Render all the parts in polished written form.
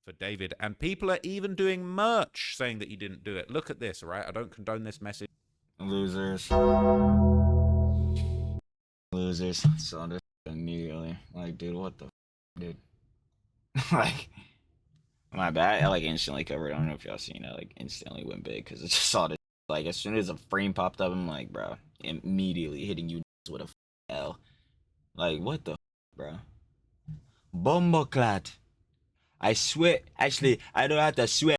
for David, and people are even doing merch saying that he didn't do it. Look at this, all right? I don't condone this message. Losers. Losers. Saw this immediately. Like, dude, what the dude? Like, my bad. I like instantly covered. I don't know if y'all seen that. Like, instantly went big because I just saw this. Like, as soon as a frame popped up, I'm like, bro, immediately hitting you with a L. Like, what the bro? Bomboclat. I swear, actually, I don't have to swear.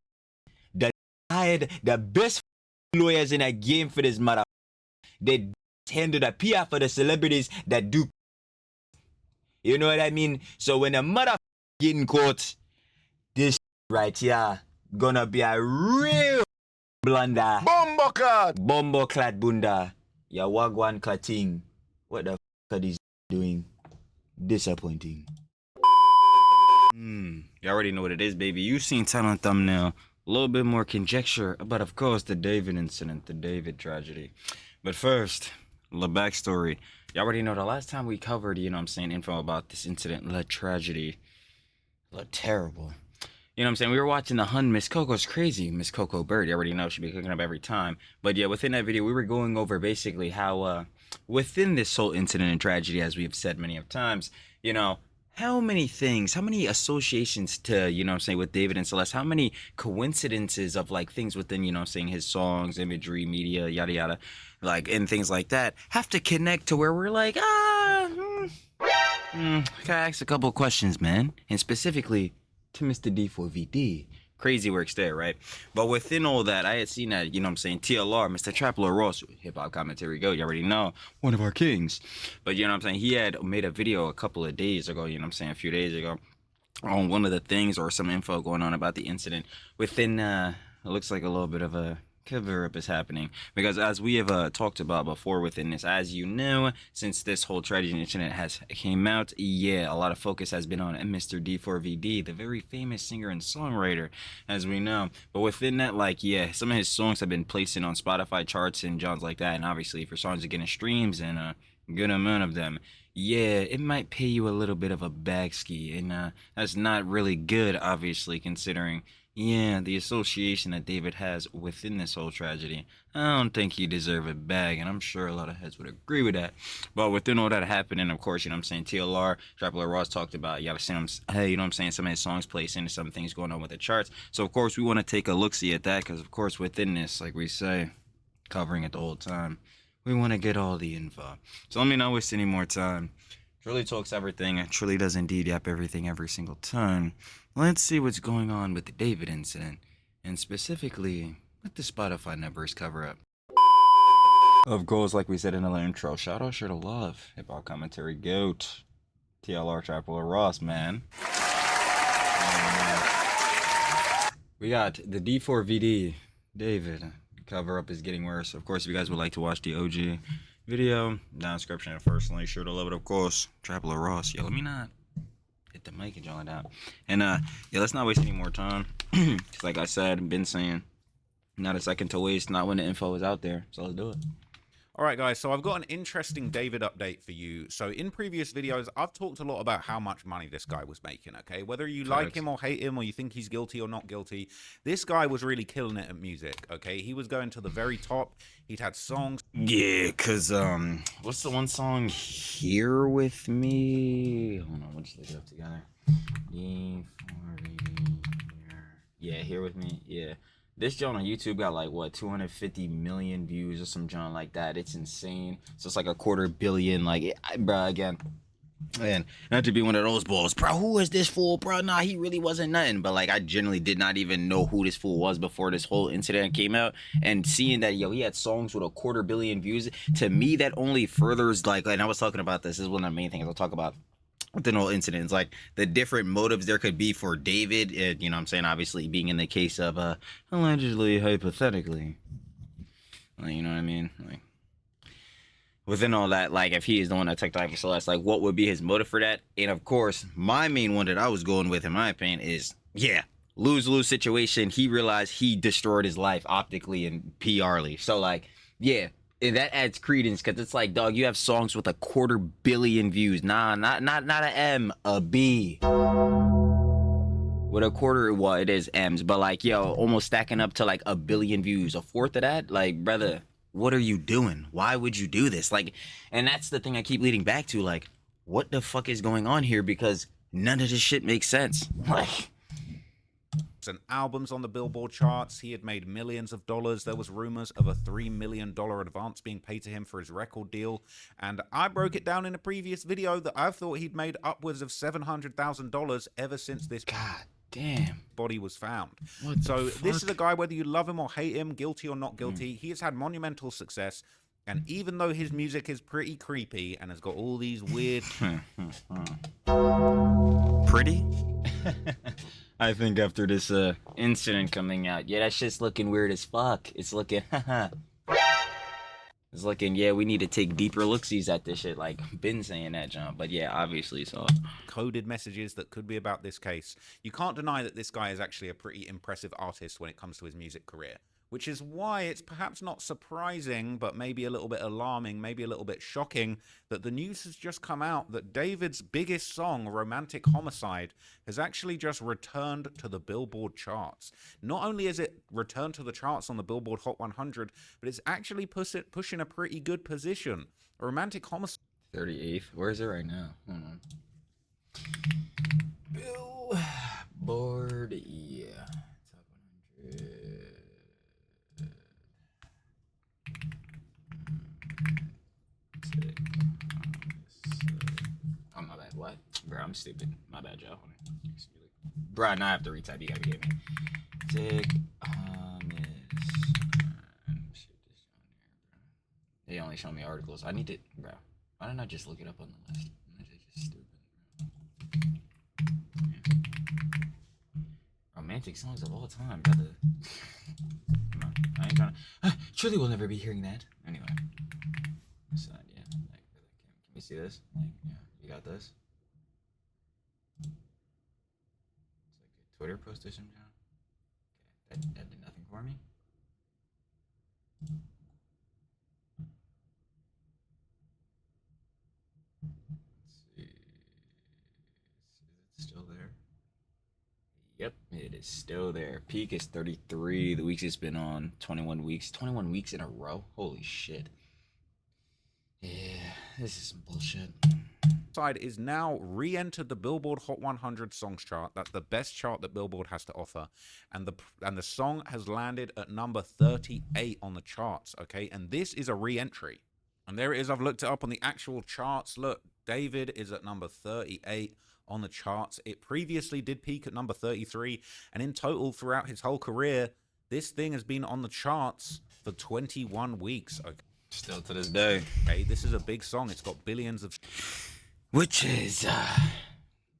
The hired the best lawyers in a game for this mother. They handle the PR for the celebrities that do. You know what I mean? So when a mother getting caught, this right here gonna be a real blunder. Bomboclat bunda. Ya wagwan clatting. What the are these doing? Disappointing. You already know what it is, baby. You've seen title and thumbnail. A little bit more conjecture, but of course the David incident, the David tragedy. But first, the backstory. You already know the last time we covered, you know what I'm saying, info about this incident, the tragedy, the terrible. You know what I'm saying? We were watching the Hun. Miss Coco's crazy. Miss Coco Bird. You already know she'll be cooking up every time. But yeah, within that video, we were going over basically how within this whole incident and tragedy, as we have said many of times, you know, how many things, how many associations to, you know what I'm saying, with David and Celeste, how many coincidences of like things within, you know what I'm saying, his songs, imagery, media, yada yada, like, and things like that have to connect to where we're like, can I ask a couple questions, man? And specifically to Mr. D4vd. Crazy works there, right? But within all that, I had seen that, you know what I'm saying, TLR, Mr. Trapler Ross, hip-hop commentary go, you already know, one of our kings. But you know what I'm saying, he had made a video a couple of days ago, you know what I'm saying, a few days ago, on one of the things or some info going on about the incident within, it looks like a little bit of a cover-up is happening, because as we have talked about before within this, as you know, since this whole tragedy incident has came out, yeah, a lot of focus has been on Mr. D4vd, the very famous singer and songwriter, as we know. But within that, like, yeah, some of his songs have been placing on Spotify charts and Johns like that, and obviously if your songs are getting streams and a good amount of them, yeah, it might pay you a little bit of a bag ski, and that's not really good, obviously, considering, yeah, the association that David has within this whole tragedy. I don't think you deserve a bag, and I'm sure a lot of heads would agree with that. But within all that happening, of course, you know what I'm saying, TLR, Trapler Ross talked about, you gotta see him, hey, you know what I'm saying, some of his songs placing and some things going on with the charts. So, of course, we want to take a look-see at that, because, of course, within this, like we say, covering it the whole time, we want to get all the info. So let me not waste any more time. Trilly talks everything. Trilly does indeed yap everything every single time. Let's see what's going on with the David incident, and specifically with the Spotify numbers cover up. Of course, like we said in the intro, shout out, sure to love, hip hop commentary goat, TLR Trapper Ross, man. We got the D4vd, David. Cover up is getting worse. Of course, if you guys would like to watch the OG video, down description and first link, sure to love it, of course. Trapper Ross. Yeah, let me not hit the mic and join it out. And yeah, let's not waste any more time. Cause like I said, been saying, not a second to waste, not when the info is out there. So let's do it. All right, guys, so I've got an interesting David update for you. So in previous videos, I've talked a lot about how much money this guy was making, okay? Whether you like him or hate him, or you think he's guilty or not guilty, this guy was really killing it at music, okay? He was going to the very top. He'd had songs. Yeah, because, what's the one song? Here With Me? Hold on, we'll just look it up together. D4vd. Yeah, Here With Me, yeah. This joint on YouTube got like, what, 250 million views or some joint like that. It's insane. So it's like a 250 million, like, bro, again, man, not to be one of those balls, bro, who is this fool, bro? Nah, he really wasn't nothing. But like, I generally did not even know who this fool was before this whole incident came out. And seeing that, yo, he had songs with a 250 million views, to me, that only furthers, like, and I was talking about this is one of the main things I'll talk about within all incidents, like the different motives there could be for David, you know what I'm saying, obviously being in the case of allegedly, hypothetically, you know what I mean, like within all that, like if he is the one that took the life of Celeste, like what would be his motive for that? And of course, my main one that I was going with, in my opinion, is, yeah, lose-lose situation. He realized he destroyed his life optically and PRly, so like, yeah, and that adds credence, because it's like, dog, you have songs with a 250 million views. Nah, not an M, a B. With a quarter, well, it is M's, but like, yo, almost stacking up to like 1 billion views. A fourth of that? Like, brother, what are you doing? Why would you do this? Like, and that's the thing I keep leading back to. Like, what the fuck is going on here? Because none of this shit makes sense. Like, and albums on the Billboard charts. He had made millions of dollars. There was rumors of a $3 million advance being paid to him for his record deal. And I broke it down in a previous video that I thought he'd made upwards of $700,000 ever since this God damn body was found. What So the this is fuck? a guy, whether you love him or hate him, guilty or not guilty, he has had monumental success. And even though his music is pretty creepy and has got all these weird... Pretty? I think after this incident coming out, yeah, that shit's looking weird as fuck. It's looking, it's looking, yeah, we need to take deeper looksies at this shit. Like, been saying that, John. But yeah, obviously, so. Coded messages that could be about this case. You can't deny that this guy is actually a pretty impressive artist when it comes to his music career, which is why it's perhaps not surprising, but maybe a little bit alarming, maybe a little bit shocking, that the news has just come out that David's biggest song, Romantic Homicide, has actually just returned to the Billboard charts. Not only is it returned to the charts on the Billboard Hot 100, but it's actually pushing a pretty good position. Romantic Homicide 38th. Where is it right now? Hold on. Billboard, yeah. Top 100. Oh, my bad. What? Bro, I'm stupid. My bad, Joe. Bro, now I have to retype. You gotta be kidding me. Tick They only show me articles. I need to, bro. Why don't I just look it up on the list? It's just stupid, bro. Romantic songs of all time, brother. Come on. I ain't trying to. Truly will never be hearing that. Anyway. So, yeah. Like, can we see this? Like, yeah. You got this? It's like a Twitter post or something. Okay. That did nothing for me. Yep, it is still there. Peak is 33. The weeks it's been on, 21 weeks. 21 weeks in a row? Holy shit. Yeah, this is some bullshit. Side is now re-entered the Billboard Hot 100 songs chart. That's the best chart that Billboard has to offer, and the song has landed at number 38 on the charts. Okay, and this is a re-entry, and there it is. I've looked it up on the actual charts. Look, David is at number 38 on the charts. It previously did peak at number 33, and in total throughout his whole career, this thing has been on the charts for 21 weeks. Okay. Still to this day. Okay, this is a big song. It's got billions of... Which is,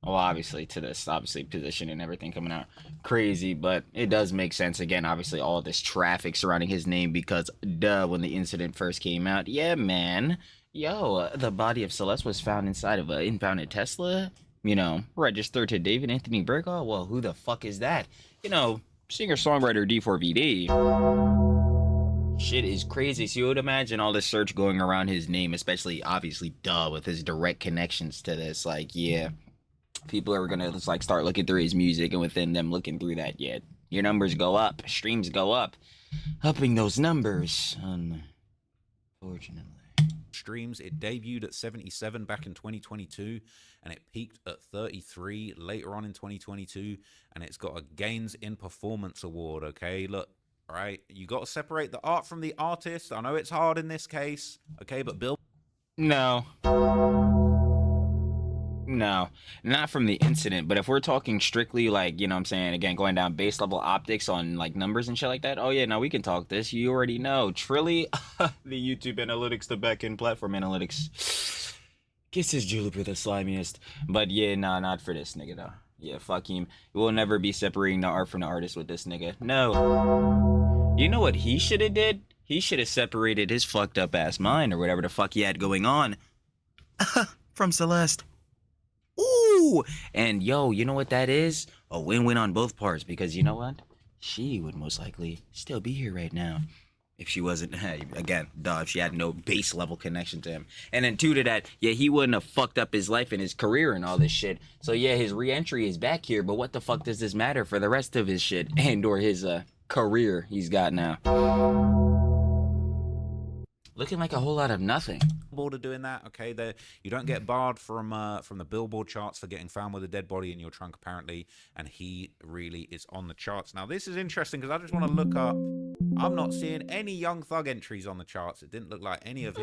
well, obviously to this, obviously position and everything coming out crazy, but it does make sense. Again, obviously all this traffic surrounding his name because, duh, when the incident first came out, yeah, man, yo, the body of Celeste was found inside of an impounded Tesla, you know, registered to David Anthony Bergall. Well, who the fuck is that? You know, singer-songwriter D4vd. Shit is crazy. So you would imagine all this search going around his name, especially obviously duh with his direct connections to this. Like, yeah, people are gonna just like start looking through his music, and within them looking through that, yeah, your numbers go up, streams go up, upping those numbers. Unfortunately. Streams. It debuted at 77 back in 2022, and it peaked at 33 later on in 2022, and it's got a Gains in Performance award. Okay, look. Right, you got to separate the art from the artist. I know it's hard in this case, okay, but Bill... No, not from the incident, but if we're talking strictly like, you know what I'm saying, again, going down base level optics on like numbers and shit like that, oh yeah, no, we can talk this. You already know. Trilly, the YouTube analytics, the backend platform analytics. Kisses Juniper the slimiest. But yeah, nah, not for this nigga though. Yeah, fuck him. We'll never be separating the art from the artist with this nigga. No. You know what he should have did? He should have separated his fucked up ass mind or whatever the fuck he had going on from Celeste. Ooh! And yo, you know what that is? A win-win on both parts, because you know what? She would most likely still be here right now. if she wasn't, again, duh, if she had no base level connection to him. And then two to that, yeah, he wouldn't have fucked up his life and his career and all this shit. So yeah, his re-entry is back here, but what the fuck does this matter for the rest of his shit and or his career he's got now? Looking like a whole lot of nothing. Billboard are doing that, okay? You don't get barred from the Billboard charts for getting found with a dead body in your trunk, apparently, and he really is on the charts. Now, this is interesting because I just want to look up. I'm not seeing any Young Thug entries on the charts. It didn't look like any of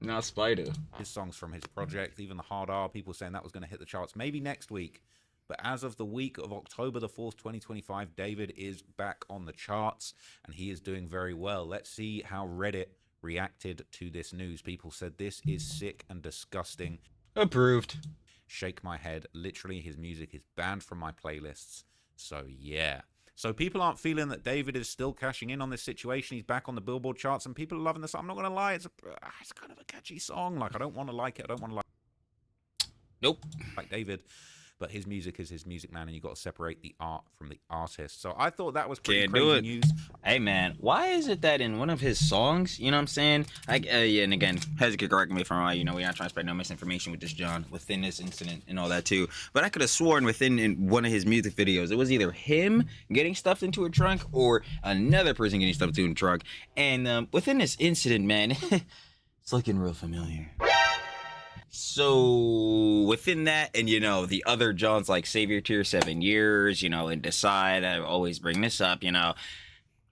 Not Spider. his songs from his project, even the Hard R. People saying that was going to hit the charts maybe next week. But as of the week of October the 4th, 2025, David is back on the charts, and he is doing very well. Let's see how Reddit reacted to this news. People said this is sick and disgusting. Approved. Shake my head. Literally, his music is banned from my playlists. So yeah. So people aren't feeling that David is still cashing in on this situation. He's back on the Billboard charts, and people are loving this. I'm not gonna lie, it's kind of a catchy song. Like, I don't want to like it. I don't want to Nope. like David. But his music is his music, man, and you got to separate the art from the artist. So I thought that was pretty crazy news. Hey, man, why is it that in one of his songs, you know what I'm saying? Yeah, and again, Hezzy could correct me if I'm wrong. You know, we're not trying to spread no misinformation with this John within this incident and all that too. But I could have sworn in one of his music videos, it was either him getting stuffed into a trunk or another person getting stuffed into a trunk. And within this incident, man, it's looking real familiar. So within that, and you know, the other Johns like Save Your Tears 7 years, you know, and Decide, I always bring this up, you know.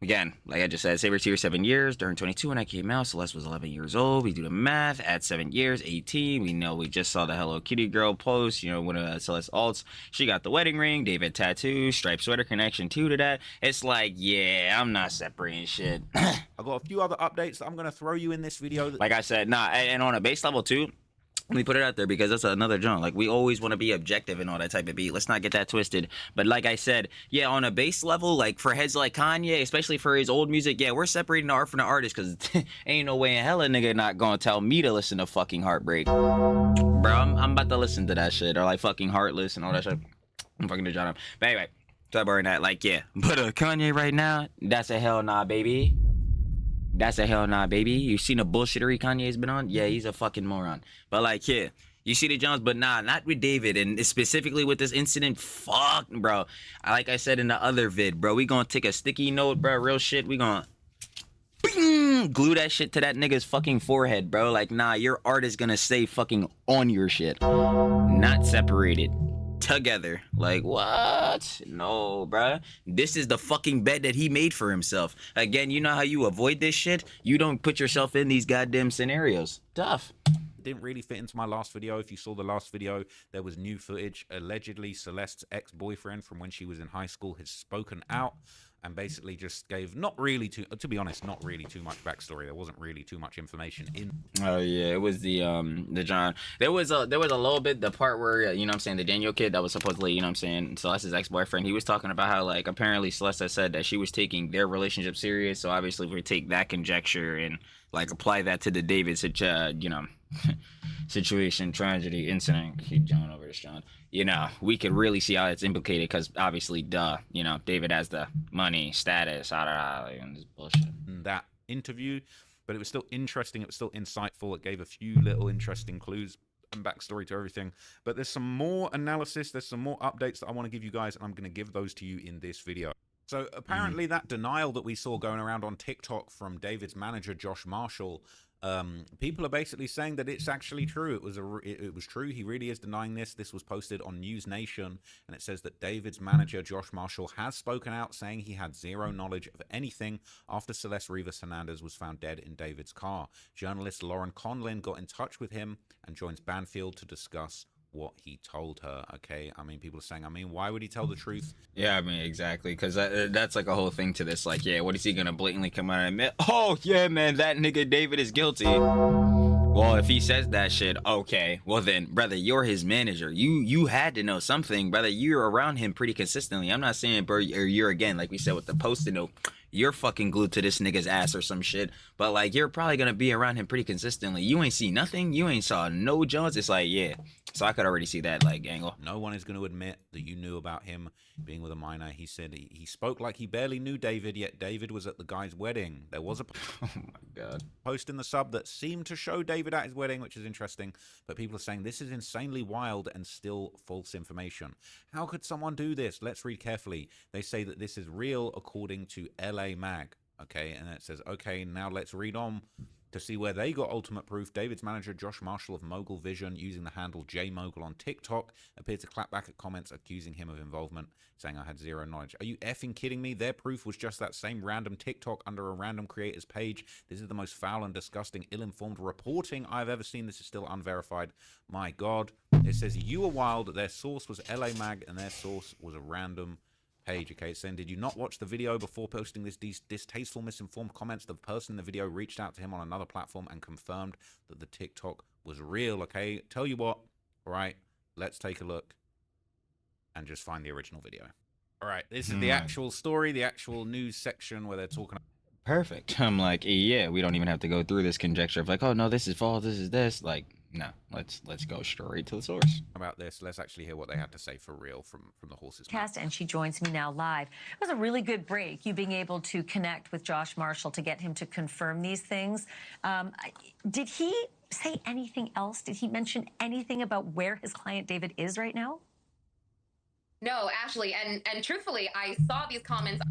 Again, like I just said, Save Your Tears 7 years, during 22 when I came out, Celeste was 11 years old. We do the math, add 7 years, 18. We know we just saw the Hello Kitty girl post, you know, one of Celeste alts. She got the wedding ring, David tattoo, striped sweater connection too to that. It's like, yeah, I'm not separating shit. I've got a few other updates that I'm going to throw you in this video. Like I said, nah, and on a base level too, let me put it out there because that's another genre. Like, we always want to be objective and all that type of beat. Let's not get that twisted. But like I said, yeah, on a base level, like for heads like Kanye, especially for his old music, yeah, we're separating the art from the artist because ain't no way in hell a nigga not gonna tell me to listen to fucking Heartbreak. Bro, I'm about to listen to that shit. Or like fucking Heartless and all that shit. I'm fucking the genre. But anyway, sorry that. Like, yeah. But Kanye right now, that's a hell nah, baby. That's a hell nah, baby. You seen the bullshittery Kanye's been on? Yeah, he's a fucking moron. But like, yeah, you see the Jones, but nah, not with David. And specifically with this incident, fuck, bro. Like I said in the other vid, bro, we gonna take a sticky note, bro, real shit. We gonna glue that shit to that nigga's fucking forehead, bro. Like, nah, your art is gonna stay fucking on your shit. Not separated. Together. Like, what? No, bruh. This is the fucking bed that he made for himself. Again, you know how you avoid this shit? You don't put yourself in these goddamn scenarios. Tough. Didn't really fit into my last video. If you saw the last video, there was new footage. Allegedly, Celeste's ex-boyfriend from when she was in high school has spoken out and basically just gave not really to be honest, not really too much backstory. There wasn't really too much information in. Oh yeah, it was the John. There was a little bit the part where you know what I'm saying, the Daniel kid that was supposedly, you know what I'm saying, Celeste's ex-boyfriend. He was talking about how like apparently Celeste said that she was taking their relationship serious. So obviously if we take that conjecture and like apply that to the David you know situation, tragedy, incident, keep John over this John, you know, we could really see how it's implicated because obviously, you know, David has the money, status, and this bullshit. That interview, but it was still interesting. It was still insightful. It gave a few little interesting clues and backstory to everything. But there's some more analysis. There's some more updates that I want to give you guys, and I'm going to give those to you in this video. So apparently that denial that we saw going around on TikTok from David's manager, Josh Marshall, people are basically saying that it's actually true. It was true. He really is denying this. This was posted on News Nation, and it says that David's manager, Josh Marshall, has spoken out saying he had zero knowledge of anything after Celeste Rivas Hernandez was found dead in David's car. Journalist Lauren Conlin got in touch with him and joins Banfield to discuss what he told her. Okay, I mean, people are saying, I mean, why would he tell the truth? Yeah, I mean, exactly, because that's like a whole thing to this. Like, yeah, what is he gonna blatantly come out and admit? Oh yeah, man, that nigga David is guilty. Well, if he says that shit, okay, well then, brother, you're his manager. You had to know something, brother. You're around him pretty consistently. I'm not saying, bro, you're again, like we said with the post-it note, you're fucking glued to this nigga's ass or some shit, but like you're probably gonna be around him pretty consistently. You ain't see nothing, you ain't saw no Jones. It's like, yeah. So I could already see that like angle. No one is going to admit that you knew about him being with a minor. He said he spoke like he barely knew David, yet David was at the guy's wedding. There was a Oh my god. post in the sub that seemed to show David at his wedding, which is interesting, but people are saying this is insanely wild and still false information. How could someone do this? Let's read carefully. They say that this is real according to LA Mag. Okay, and it says, okay, now let's read on to see where they got ultimate proof. David's manager, Josh Marshall of Mogul Vision, using the handle JMogul on TikTok, appeared to clap back at comments accusing him of involvement, saying I had zero knowledge. Are you effing kidding me? Their proof was just that same random TikTok under a random creator's page. This is the most foul and disgusting, ill-informed reporting I've ever seen. This is still unverified. My God. It says you were wild. Their source was LA Mag, and their source was a random page. Okay, it's saying, did you not watch the video before posting this distasteful, misinformed comments? The person in the video reached out to him on another platform and confirmed that the TikTok was real. Okay, tell you what, all right, let's take a look and just find the original video. All right, this is the actual story, the actual news section where they're talking. Perfect. I'm like, yeah, we don't even have to go through this conjecture of like, oh no, this is false, this is this. Like, no, let's go straight to the source. About this, let's actually hear what they had to say for real from the horse's mouth. And she joins me now live. It was a really good break, you being able to connect with Josh Marshall to get him to confirm these things. Did he say anything else? Did he mention anything about where his client David is right now? No, Ashley, and truthfully, I saw these comments.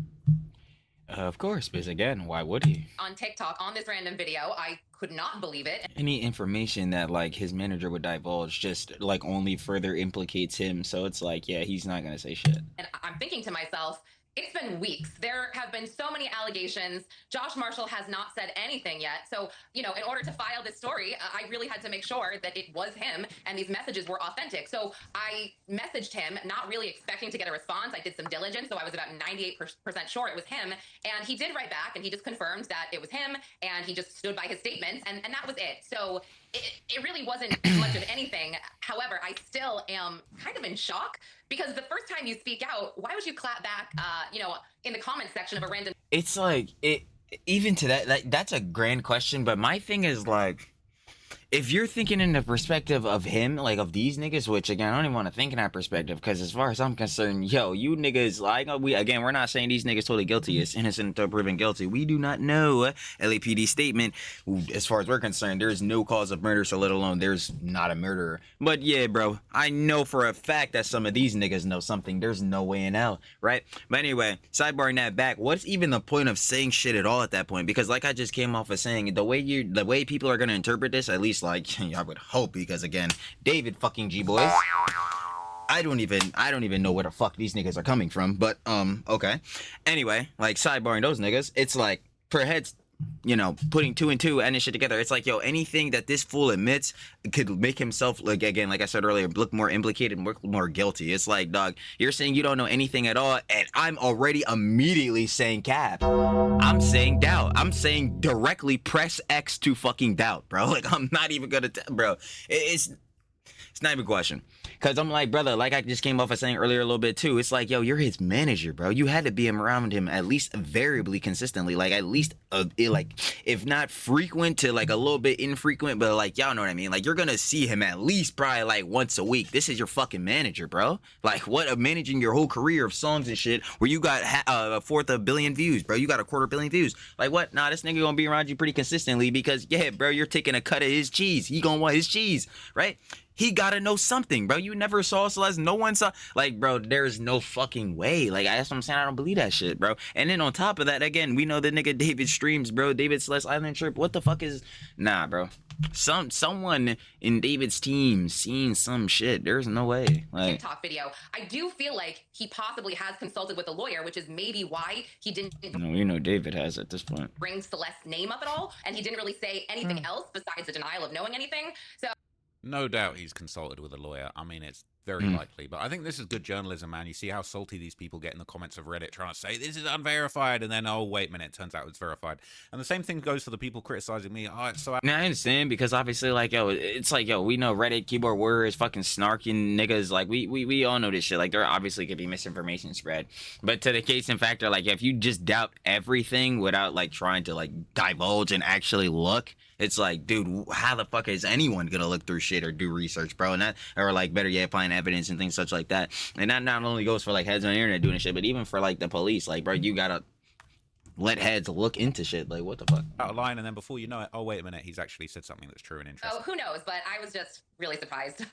Of course, because again, why would he? On TikTok, on this random video, I could not believe it. Any information that like his manager would divulge just like only further implicates him. So it's like, yeah, he's not gonna say shit. And I'm thinking to myself, it's been weeks. There have been so many allegations. Josh Marshall has not said anything yet. So, you know, in order to file this story, I really had to make sure that it was him and these messages were authentic. So I messaged him, not really expecting to get a response. I did some diligence, so I was about 98% sure it was him. And he did write back, and he just confirmed that it was him, and he just stood by his statements, and that was it. So it really wasn't much of anything. However, I still am kind of in shock because the first time you speak out, why would you clap back, you know, in the comment section of a random... It's like, even to that's a grand question, but my thing is like, if you're thinking in the perspective of him, like of these niggas, which again, I don't even want to think in that perspective, because as far as I'm concerned, yo, you niggas, like, we're not saying these niggas totally guilty. It's innocent until proven guilty. We do not know LAPD statement. As far as we're concerned, there's no cause of murder, so let alone there's not a murderer. But yeah, bro, I know for a fact that some of these niggas know something. There's no way in hell, right? But anyway, sidebarring that back, what's even the point of saying shit at all at that point? Because like I just came off of saying, the way people are gonna interpret this, at least like I would hope, because again, David fucking G boys, I don't even know where the fuck these niggas are coming from, but okay. Anyway, like sidebarring those niggas, it's like per heads, you know, putting two and two and this shit together. It's like, yo, anything that this fool admits could make himself, like, again, like I said earlier, look more implicated, more guilty. It's like, dog, you're saying you don't know anything at all, and I'm already immediately saying cap. I'm saying doubt. I'm saying directly press X to fucking doubt, bro. Like, I'm not even gonna, bro. It's not even a question. Because I'm like, brother, like I just came off of saying earlier a little bit too, it's like, yo, you're his manager, bro. You had to be around him at least variably consistently, like at least like if not frequent to like a little bit infrequent, but like, y'all know what I mean? Like, you're gonna see him at least probably like once a week. This is your fucking manager, bro. Like, what, managing your whole career of songs and shit where you got a fourth of a billion views, bro. You got a quarter billion views. Like, what? Nah, this nigga gonna be around you pretty consistently because, yeah, bro, you're taking a cut of his cheese. He gonna want his cheese, right? He gotta know something, bro. You never saw Celeste. No one saw. Like, bro, there's no fucking way. Like, that's what I'm saying. I don't believe that shit, bro. And then on top of that, again, we know the nigga David streams, bro. David Celeste Island Trip. What the fuck is? Nah, bro. Someone in David's team seen some shit. There's no way. Like, TikTok video. I do feel like he possibly has consulted with a lawyer, which is maybe why he didn't. No, you know David has at this point. Bring Celeste's name up at all, and he didn't really say anything else besides the denial of knowing anything. So. No doubt he's consulted with a lawyer. I mean, it's very likely. But I think this is good journalism, man. You see how salty these people get in the comments of Reddit trying to say, this is unverified. And then, oh, wait a minute, it turns out it's verified. And the same thing goes for the people criticizing me. Oh, it's so... Now, I understand, because obviously, like, yo, it's like, yo, we know Reddit keyboard warriors, fucking snarking niggas. Like, we all know this shit. Like, there obviously could be misinformation spread. But to the case in factor, like, if you just doubt everything without, like, trying to, like, divulge and actually look, it's like, dude, how the fuck is anyone gonna look through shit or do research, bro? And that, or like, better yet, find evidence and things such like that. And that not only goes for like heads on the internet doing shit, but even for like the police. Like, bro, you gotta let heads look into shit. Like, what the fuck? Out of line, and then before you know it, oh, wait a minute, he's actually said something that's true and interesting. Oh, who knows? But I was just really surprised.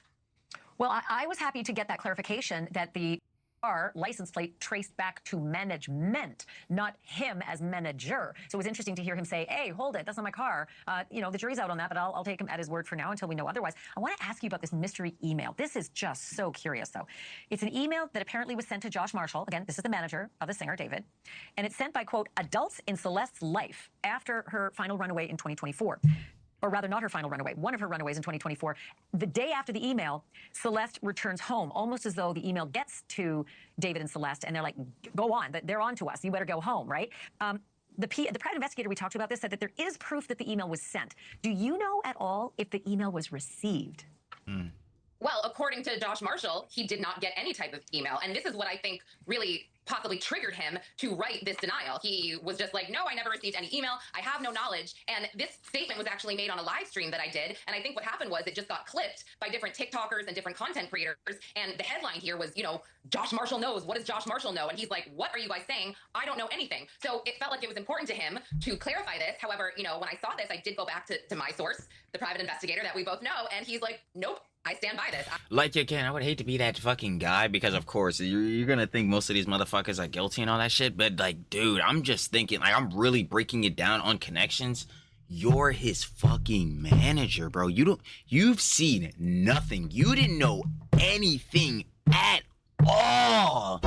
Well, I was happy to get that clarification that the car license plate traced back to management, not him as manager. So it was interesting to hear him say, hey, hold it, that's not my car. You know, the jury's out on that, but I'll take him at his word for now until we know otherwise. I want to ask you about this mystery email. This is just so curious, though. It's an email that apparently was sent to Josh Marshall. Again, this is the manager of the singer, David. And it's sent by, quote, adults in Celeste's life after her final runaway in 2024. Or rather, not her final runaway, one of her runaways in 2024. The day after the email, Celeste returns home, almost as though the email gets to David and Celeste, and they're like, go on, they're on to us, you better go home, right? The private investigator we talked about this said that there is proof that the email was sent. Do you know at all if the email was received? Well, according to Josh Marshall, he did not get any type of email. And this is what I think really possibly triggered him to write this denial. He was just like, no, I never received any email. I have no knowledge. And this statement was actually made on a live stream that I did. And I think what happened was it just got clipped by different TikTokers and different content creators. And the headline here was, you know, Josh Marshall knows. What does Josh Marshall know? And he's like, what are you guys saying? I don't know anything. So it felt like it was important to him to clarify this. However, you know, when I saw this, I did go back to my source, the private investigator that we both know. And he's like, nope. I stand by this. Like, again, I would hate to be that fucking guy, because of course you're gonna think most of these motherfuckers are guilty and all that shit, but like, dude, I'm just thinking, like, I'm really breaking it down on connections. You're his fucking manager, bro. You've seen nothing. You didn't know anything at all.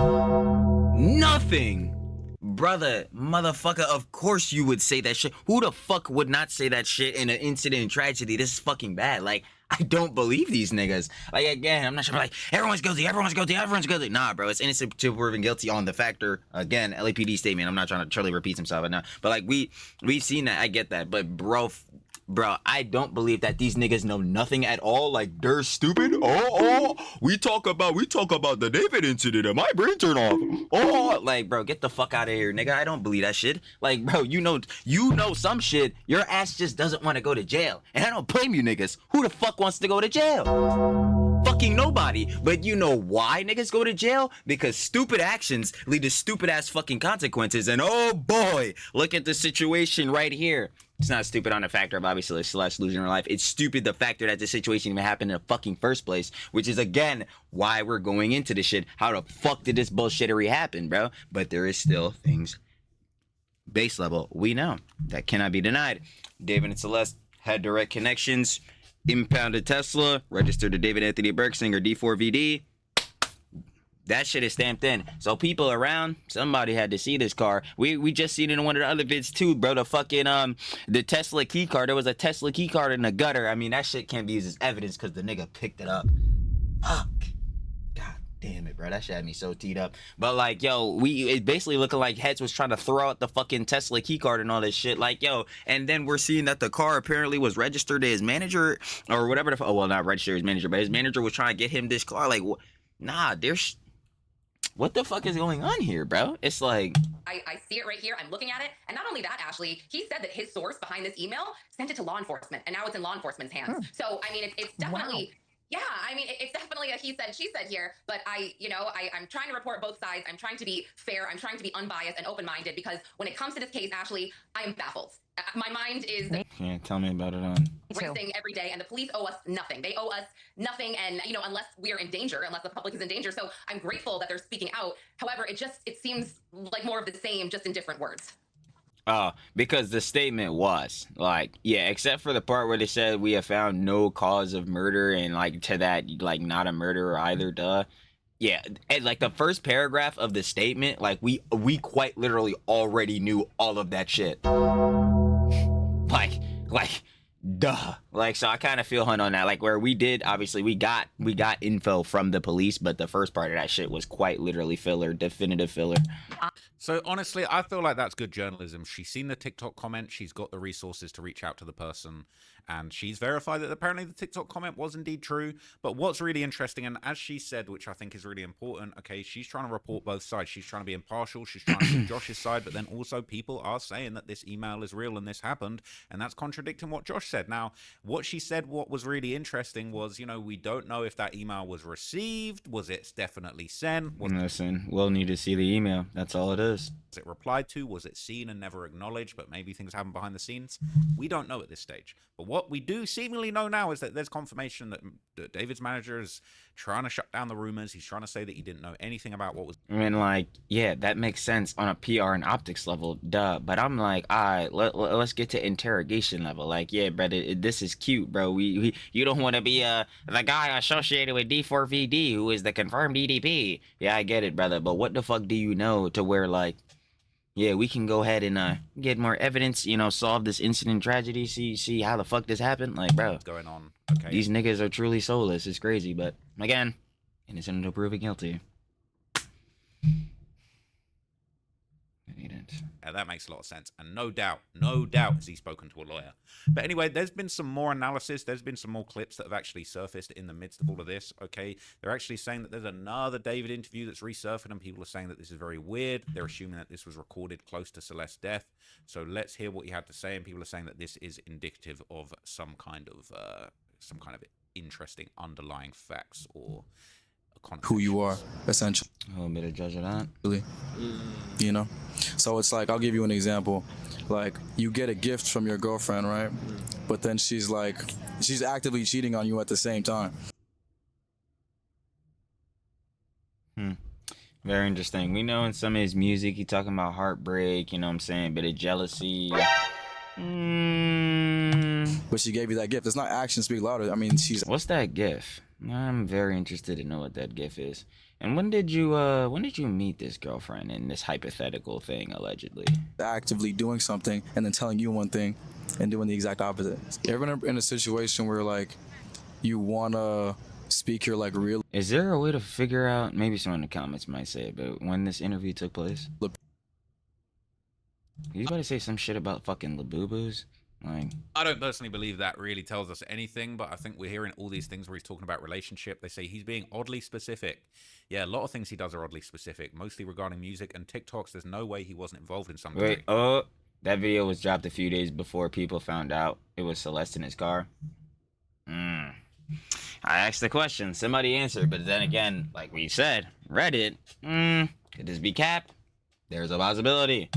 Nothing. Brother, motherfucker, of course you would say that shit. Who the fuck would not say that shit in an incident and tragedy? This is fucking bad. Like, I don't believe these niggas. Like, again, I'm not sure, like, everyone's guilty, everyone's guilty, everyone's guilty. Nah, bro, it's innocent until proven guilty on the factor. Again, LAPD statement. I'm not trying to Charlie repeats himself right now. But, like, we've seen that. I get that. But, bro, I don't believe that these niggas know nothing at all. Like, they're stupid. We talk about the David incident and my brain turned off. Like, bro, get the fuck out of here, nigga. I don't believe that shit. Like, bro, you know some shit. Your ass just doesn't want to go to jail. And I don't blame you niggas. Who the fuck wants to go to jail? Fucking nobody. But you know why niggas go to jail? Because stupid actions lead to stupid ass fucking consequences. And oh boy, look at the situation right here. It's not stupid on the factor of obviously Celeste losing her life. It's stupid the factor that the situation even happened in the fucking first place, which is, again, why we're going into this shit. How the fuck did this bullshittery happen, bro? But there is still things, base level, we know, that cannot be denied. David and Celeste had direct connections, impounded Tesla, registered to David Anthony Berksinger D4vd. That shit is stamped in. So people around, somebody had to see this car. We just seen it in one of the other vids too, bro. The fucking the Tesla key card. There was a Tesla key card in the gutter. I mean, that shit can't be used as evidence because the nigga picked it up. Fuck. God damn it, bro. That shit had me so teed up. But like, yo, it basically looking like Heads was trying to throw out the fucking Tesla key card and all this shit. Like, yo, and then we're seeing that the car apparently was registered to his manager or whatever the well, not registered to his manager, but his manager was trying to get him this car. Like, nah, there's what the fuck is going on here, bro? It's like... I see it right here. I'm looking at it. And not only that, Ashley, he said that his source behind this email sent it to law enforcement. And now it's in law enforcement's hands. So, I mean, it's definitely... Wow. Yeah, I mean, it's definitely a he said, she said here, but I'm trying to report both sides. I'm trying to be fair. I'm trying to be unbiased and open-minded because when it comes to this case, Ashley, I am baffled. My mind is tell me about it racing every day, and the police owe us nothing. They owe us nothing, and unless we are in danger, unless the public is in danger. So I'm grateful that they're speaking out. However, it seems like more of the same, just in different words. Because the statement was like, yeah, except for the part where they said we have found no cause of murder, and like to that, like not a murderer either, duh. Yeah, and like the first paragraph of the statement, like we quite literally already knew all of that shit. Like, Duh. Like, so I kind of feel Hunt on that. Like, where we did, obviously, we got info from the police, but the first part of that shit was quite literally filler, definitive filler. So honestly, I feel like that's good journalism. She's seen the TikTok comment. She's got the resources to reach out to the person, and she's verified that apparently the TikTok comment was indeed true. But what's really interesting, and as she said, which I think is really important, okay, she's trying to report both sides. She's trying to be impartial. She's trying to get Josh's side, but then also people are saying that this email is real and this happened, and that's contradicting what Josh said. Now, what she said, what was really interesting was, you know, we don't know if that email was received. Was it definitely sent? Listen, we'll need to see the email. That's all it is. Was it replied to? Was it seen and never acknowledged, but maybe things happen behind the scenes? We don't know at this stage. But what we do seemingly know now is that there's confirmation that David's manager is trying to shut down the rumors. He's trying to say that he didn't know anything about what was... I mean, like, yeah, that makes sense on a PR and optics level, duh. But I'm like, all right, let's get to interrogation level. Like, yeah, brother, this is cute, bro. You don't want to be the guy associated with D4vd who is the confirmed EDP. Yeah, I get it, brother. But what the fuck do you know to where, like, yeah, we can go ahead and get more evidence, you know, solve this incident tragedy, see how the fuck this happened? Like, bro, what's going on? Okay. These niggas are truly soulless. It's crazy, but again, innocent until proven guilty. That makes a lot of sense, and no doubt has he spoken to a lawyer. But anyway, there's been some more analysis, there's been some more clips that have actually surfaced in the midst of all of this. Okay, they're actually saying that there's another David interview that's resurfacing, and people are saying that this is very weird. They're assuming that this was recorded close to Celeste's death. So let's hear what he had to say, and people are saying that this is indicative of some kind of interesting underlying facts or who you are, essentially. A little bit of judge of that. Really. You know? So it's like, I'll give you an example. Like, you get a gift from your girlfriend, right? But then she's actively cheating on you at the same time. Very interesting. We know in some of his music, he talking about heartbreak, you know what I'm saying? Bit of jealousy. But she gave you that gift. It's not actions speak louder. I mean, she's... What's that gift? I'm very interested to know what that gift is. And when did you meet this girlfriend in this hypothetical thing, allegedly? Actively doing something and then telling you one thing and doing the exact opposite. You ever been in a situation where, like, you wanna speak your, like, real... Is there a way to figure out, maybe someone in the comments might say it, but when this interview took place? You about to say some shit about fucking Labubu's? Like, I don't personally believe that really tells us anything, but I think we're hearing all these things where he's talking about relationship. They say he's being oddly specific. Yeah, a lot of things he does are oddly specific, mostly regarding music and TikToks. There's no way he wasn't involved in something. Wait, oh, that video was dropped a few days before people found out it was Celeste in his car. I asked the question, somebody answered, but then again, like we said, Reddit, could this be cap? There's a possibility.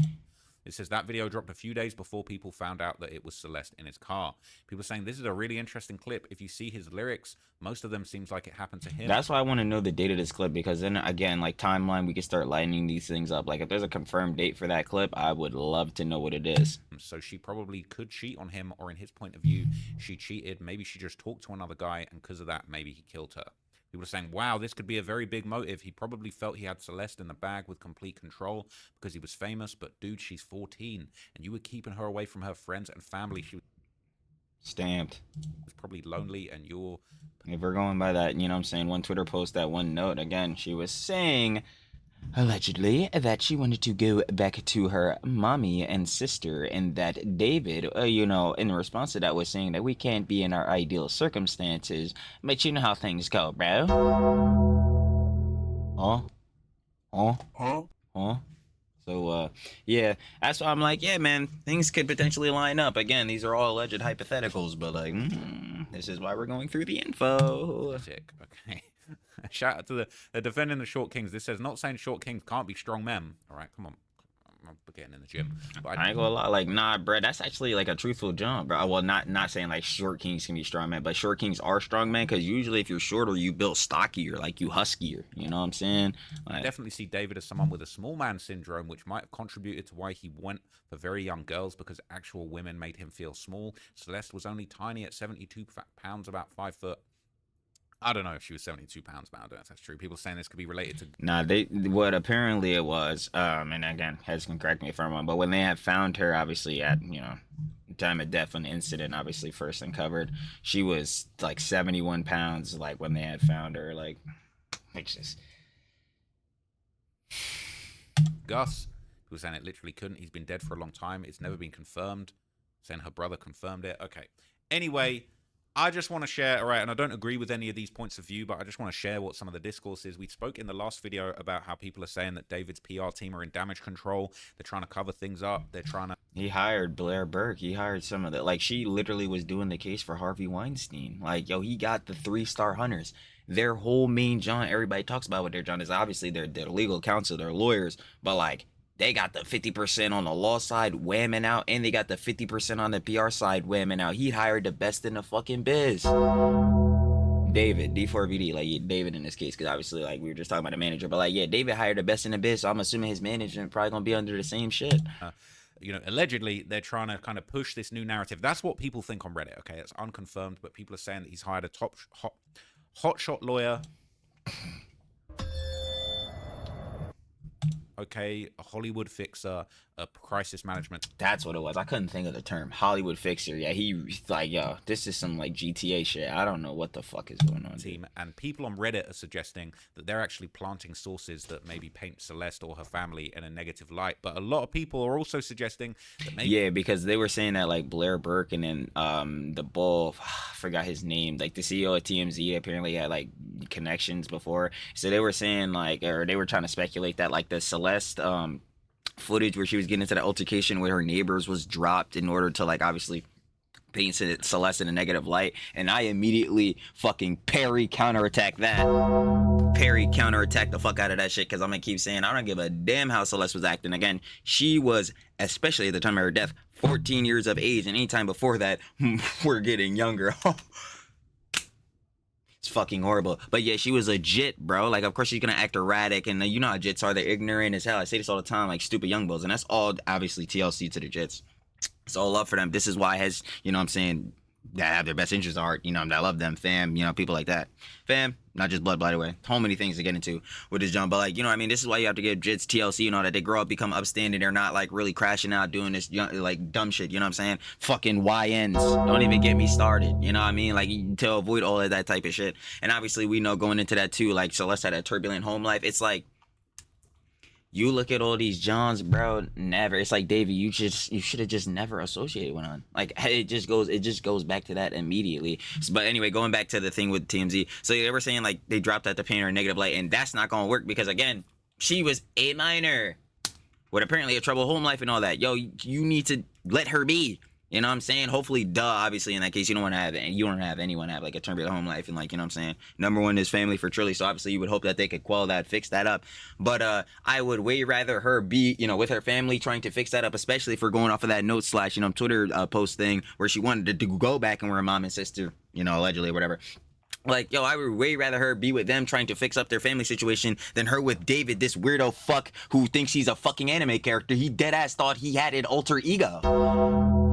It says that video dropped a few days before people found out that it was Celeste in his car. People are saying this is a really interesting clip. If you see his lyrics, most of them seems like it happened to him. That's why I want to know the date of this clip, because then again, like timeline, we can start lining these things up. Like if there's a confirmed date for that clip, I would love to know what it is. So she probably could cheat on him, or in his point of view, she cheated. Maybe she just talked to another guy, and because of that, maybe he killed her. People are saying, wow, this could be a very big motive. He probably felt he had Celeste in the bag with complete control because he was famous. But dude, she's 14 and you were keeping her away from her friends and family. She was stamped. Probably lonely, and you're... If we're going by that, you know what I'm saying, one Twitter post, that one note, again, she was saying, allegedly, that she wanted to go back to her mommy and sister, and that David, you know, in response to that was saying that we can't be in our ideal circumstances, but you know how things go, bro. So, yeah, that's why I'm like, yeah, man, things could potentially line up. Again, these are all alleged hypotheticals, but like, this is why we're going through the info. Sick. Okay. Shout out to the defending the Short Kings. This says, not saying Short Kings can't be strong men. All right, come on. I'm getting in the gym. But I ain't gonna lie, like, nah, bro, that's actually like a truthful jump, bro. Well, not saying like Short Kings can be strong men, but Short Kings are strong men, because usually if you're shorter, you build stockier, like you huskier. You know what I'm saying? Like, I definitely see David as someone with a small man syndrome, which might have contributed to why he went for very young girls, because actual women made him feel small. Celeste was only tiny at 72 pounds, about 5 foot. I don't know if she was 72 pounds, but I don't know if that's true. People saying this could be related to... Nah, what apparently it was, and again, Hez can correct me if I'm wrong, but when they had found her, obviously at, you know, time of death when the incident obviously first uncovered, she was like 71 pounds, like when they had found her. Like, it's just Gus, who was saying it literally couldn't. He's been dead for a long time. It's never been confirmed. Saying her brother confirmed it. Okay. Anyway, I just want to share, all right, and I don't agree with any of these points of view, but I just want to share what some of the discourse is. We spoke in the last video about how people are saying that David's PR team are in damage control. They're trying to cover things up. They're trying to... He hired Blair Burke. He hired some of the... Like, she literally was doing the case for Harvey Weinstein. Like, yo, he got the 3-star hunters. Their whole main John, everybody talks about what their John is. Obviously, they're legal counsel, they're lawyers, but, like, they got the 50% on the law side whamming out, and they got the 50% on the PR side whamming out. He hired the best in the fucking biz. David, D4vd, like David in this case, because obviously, like, we were just talking about the manager, but, like, yeah, David hired the best in the biz, so I'm assuming his management probably gonna be under the same shit. You know, allegedly, they're trying to kind of push this new narrative. That's what people think on Reddit, okay? It's unconfirmed, but people are saying that he's hired a top hotshot lawyer. Okay, a Hollywood fixer, a crisis management. That's what it was. I couldn't think of the term. Hollywood fixer. Yeah, he's like, yo, this is some like GTA shit. I don't know what the fuck is going on. Team. And people on Reddit are suggesting that they're actually planting sources that maybe paint Celeste or her family in a negative light. But a lot of people are also suggesting that maybe... Yeah, because they were saying that like Blair Burke and then the bull, I forgot his name, like the CEO of TMZ apparently had like connections before. So they were saying like, or they were trying to speculate that like the Celeste footage where she was getting into the altercation with her neighbors was dropped in order to like obviously paint Celeste in a negative light, and I immediately fucking counterattack the fuck out of that shit, because I'm gonna keep saying I don't give a damn how Celeste was acting. Again, she was, especially at the time of her death, 14 years of age, and anytime before that we're getting younger. It's fucking horrible. But yeah, she was a jit, bro. Like, of course she's gonna act erratic, and you know how jits are. They're ignorant as hell. I say this all the time, like stupid young bulls, and that's all obviously TLC to the jits. It's all love for them. This is why it has, you know what I'm saying, that have their best interests at heart. You know, I love them, fam. You know, people like that. Fam, not just blood, by the way. So many things to get into with this John. But, like, you know what I mean? This is why you have to give jits TLC, you know, that they grow up, become upstanding. They're not, like, really crashing out doing this, like, dumb shit. You know what I'm saying? Fucking YNs. Don't even get me started. You know what I mean? Like, to avoid all of that type of shit. And obviously, we know going into that, too, like, Celeste had a turbulent home life. It's like, you look at all these Johns, bro, never. It's like, Davey, you should have just never associated with one. Like, it just goes back to that immediately. But anyway, going back to the thing with TMZ. So they were saying, like, they dropped out to paint her a negative light, and that's not going to work because, again, she was a minor with apparently a troubled home life and all that. Yo, you need to let her be. You know what I'm saying? Hopefully, obviously, in that case, you don't have anyone have, like, a turbulent home life. And, like, you know what I'm saying? Number one is family for Trilly. So, obviously, you would hope that they could quell that, fix that up. But I would way rather her be, you know, with her family trying to fix that up, especially if we're going off of that note / you know, Twitter post thing where she wanted to go back and with her mom and sister, you know, allegedly or whatever. Like, yo, I would way rather her be with them trying to fix up their family situation than her with David, this weirdo fuck who thinks he's a fucking anime character. He deadass thought he had an alter ego.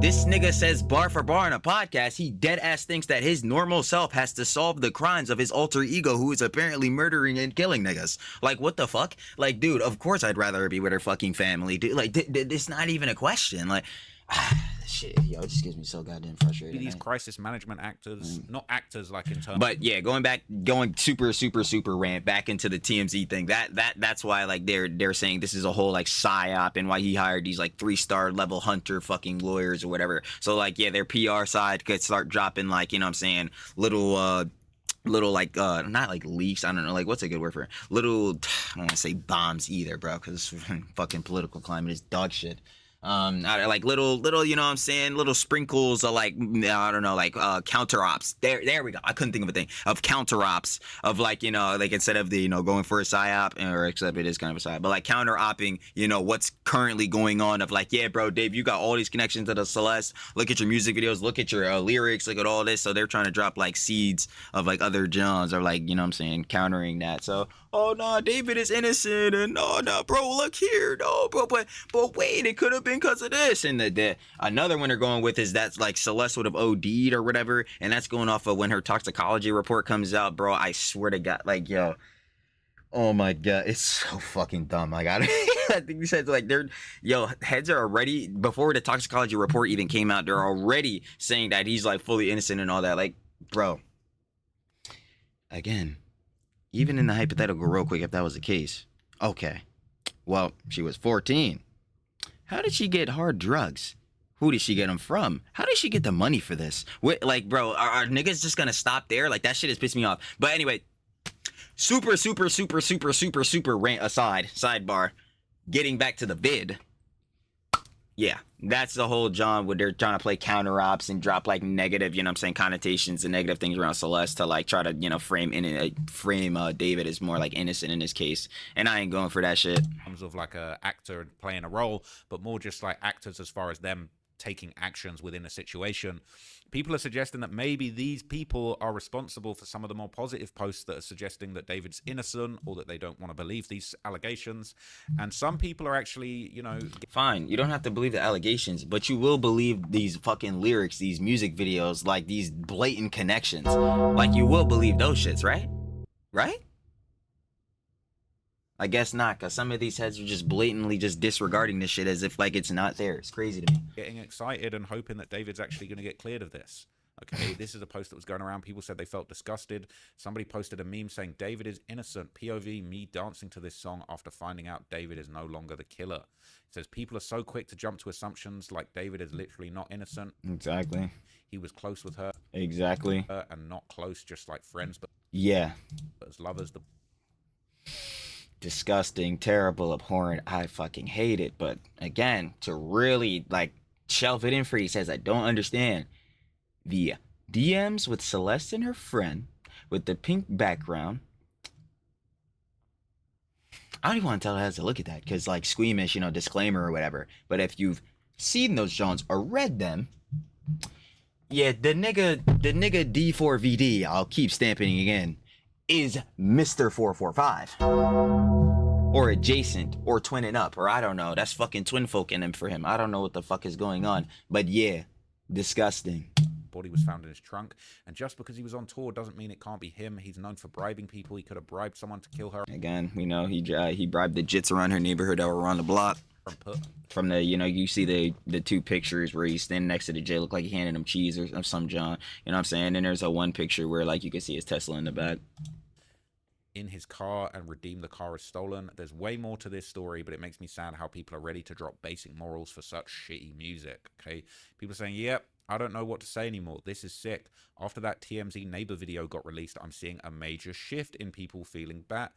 This nigga says bar for bar in a podcast, he deadass thinks that his normal self has to solve the crimes of his alter ego who is apparently murdering and killing niggas. Like, what the fuck? Like, dude, of course I'd rather her be with her fucking family. Dude, like, it's not even a question. Like, shit, yo, it just gives me so goddamn frustrated. These crisis management actors, not actors like in terms. But yeah, going super rant back into the TMZ thing. That's why like they're saying this is a whole like psyop and why he hired these like 3-star level hunter fucking lawyers or whatever. So like yeah, their PR side could start dropping like, you know what I'm saying, little like not like leaks, I don't know, like what's a good word for it? Little, I don't want to say bombs either, bro, because fucking political climate is dog shit. Like little, you know what I'm saying, little sprinkles of like, I don't know, like counter ops. There we go. I couldn't think of a thing of counter ops of like, you know, like instead of the, you know, going for a psyop, or except it is kind of a psyop, but like counter opping, you know, what's currently going on of like, yeah, bro, Dave, you got all these connections to the Celeste. Look at your music videos, look at your lyrics, look at all this. So they're trying to drop like seeds of like other Johns or like, you know what I'm saying, countering that. So, oh no, David is innocent, and no, bro, look here, no, bro, but wait, it could have been because of this. And the another one they're going with is that's like Celeste would have OD'd or whatever, and that's going off of when her toxicology report comes out, bro. I swear to God, like, yo, Oh my god, it's so fucking dumb. Like I think these heads like heads are already before the toxicology report even came out. They're already saying that he's like fully innocent and all that. Like, bro, again, even in the hypothetical, real quick, if that was the case, okay, well, she was 14. How did she get hard drugs? Who did she get them from? How did she get the money for this? Like, bro, are niggas just gonna stop there? Like, that shit is pissing me off. But anyway, super rant aside, sidebar. Getting back to the vid. Yeah, that's the whole John where they're trying to play counter ops and drop like negative, you know what I'm saying, connotations and negative things around Celeste to like try to, you know, frame David as more like innocent in this case. And I ain't going for that shit. Terms of like a actor playing a role, but more just like actors as far as them taking actions within a situation. People are suggesting that maybe these people are responsible for some of the more positive posts that are suggesting that David's innocent or that they don't want to believe these allegations. And some people are actually, you know... Fine, you don't have to believe the allegations, but you will believe these fucking lyrics, these music videos, like these blatant connections. Like, you will believe those shits, right? Right? I guess not, because some of these heads are just blatantly just disregarding this shit as if like it's not there. It's crazy to me. Getting excited and hoping that David's actually going to get cleared of this. Okay, this is a post that was going around. People said they felt disgusted. Somebody posted a meme saying, David is innocent. POV, me dancing to this song after finding out David is no longer the killer. It says, people are so quick to jump to assumptions like David is literally not innocent. Exactly. He was close with her. Exactly. And not close, just like friends, but yeah, as lovers. Disgusting, terrible, abhorrent. I fucking hate it. But again, to really like shelf it in for you, he says, I don't understand. The DMs with Celeste and her friend with the pink background. I don't even want to tell her how to look at that because like squeamish, you know, disclaimer or whatever. But if you've seen those Johns or read them, yeah, the nigga D4vd, I'll keep stamping again, is Mr. 445. Or adjacent, or twinning up, or I don't know. That's fucking twin folk in him for him. I don't know what the fuck is going on. But yeah, disgusting. Body was found in his trunk, and just because he was on tour doesn't mean it can't be him. He's known for bribing people. He could have bribed someone to kill her. Again, we know he bribed the jits around her neighborhood that were on the block. From the, you know, you see the two pictures where he's standing next to the J, look like he handed him cheese or some John. You know what I'm saying? And there's a one picture where like you can see his Tesla in the back. In his car and redeem the car as stolen. There's way more to this story, but it makes me sad how people are ready to drop basic morals for such shitty music. Okay, people are saying, yep, I don't know what to say anymore. This is sick. After that TMZ neighbor video got released, I'm seeing a major shift in people feeling bad.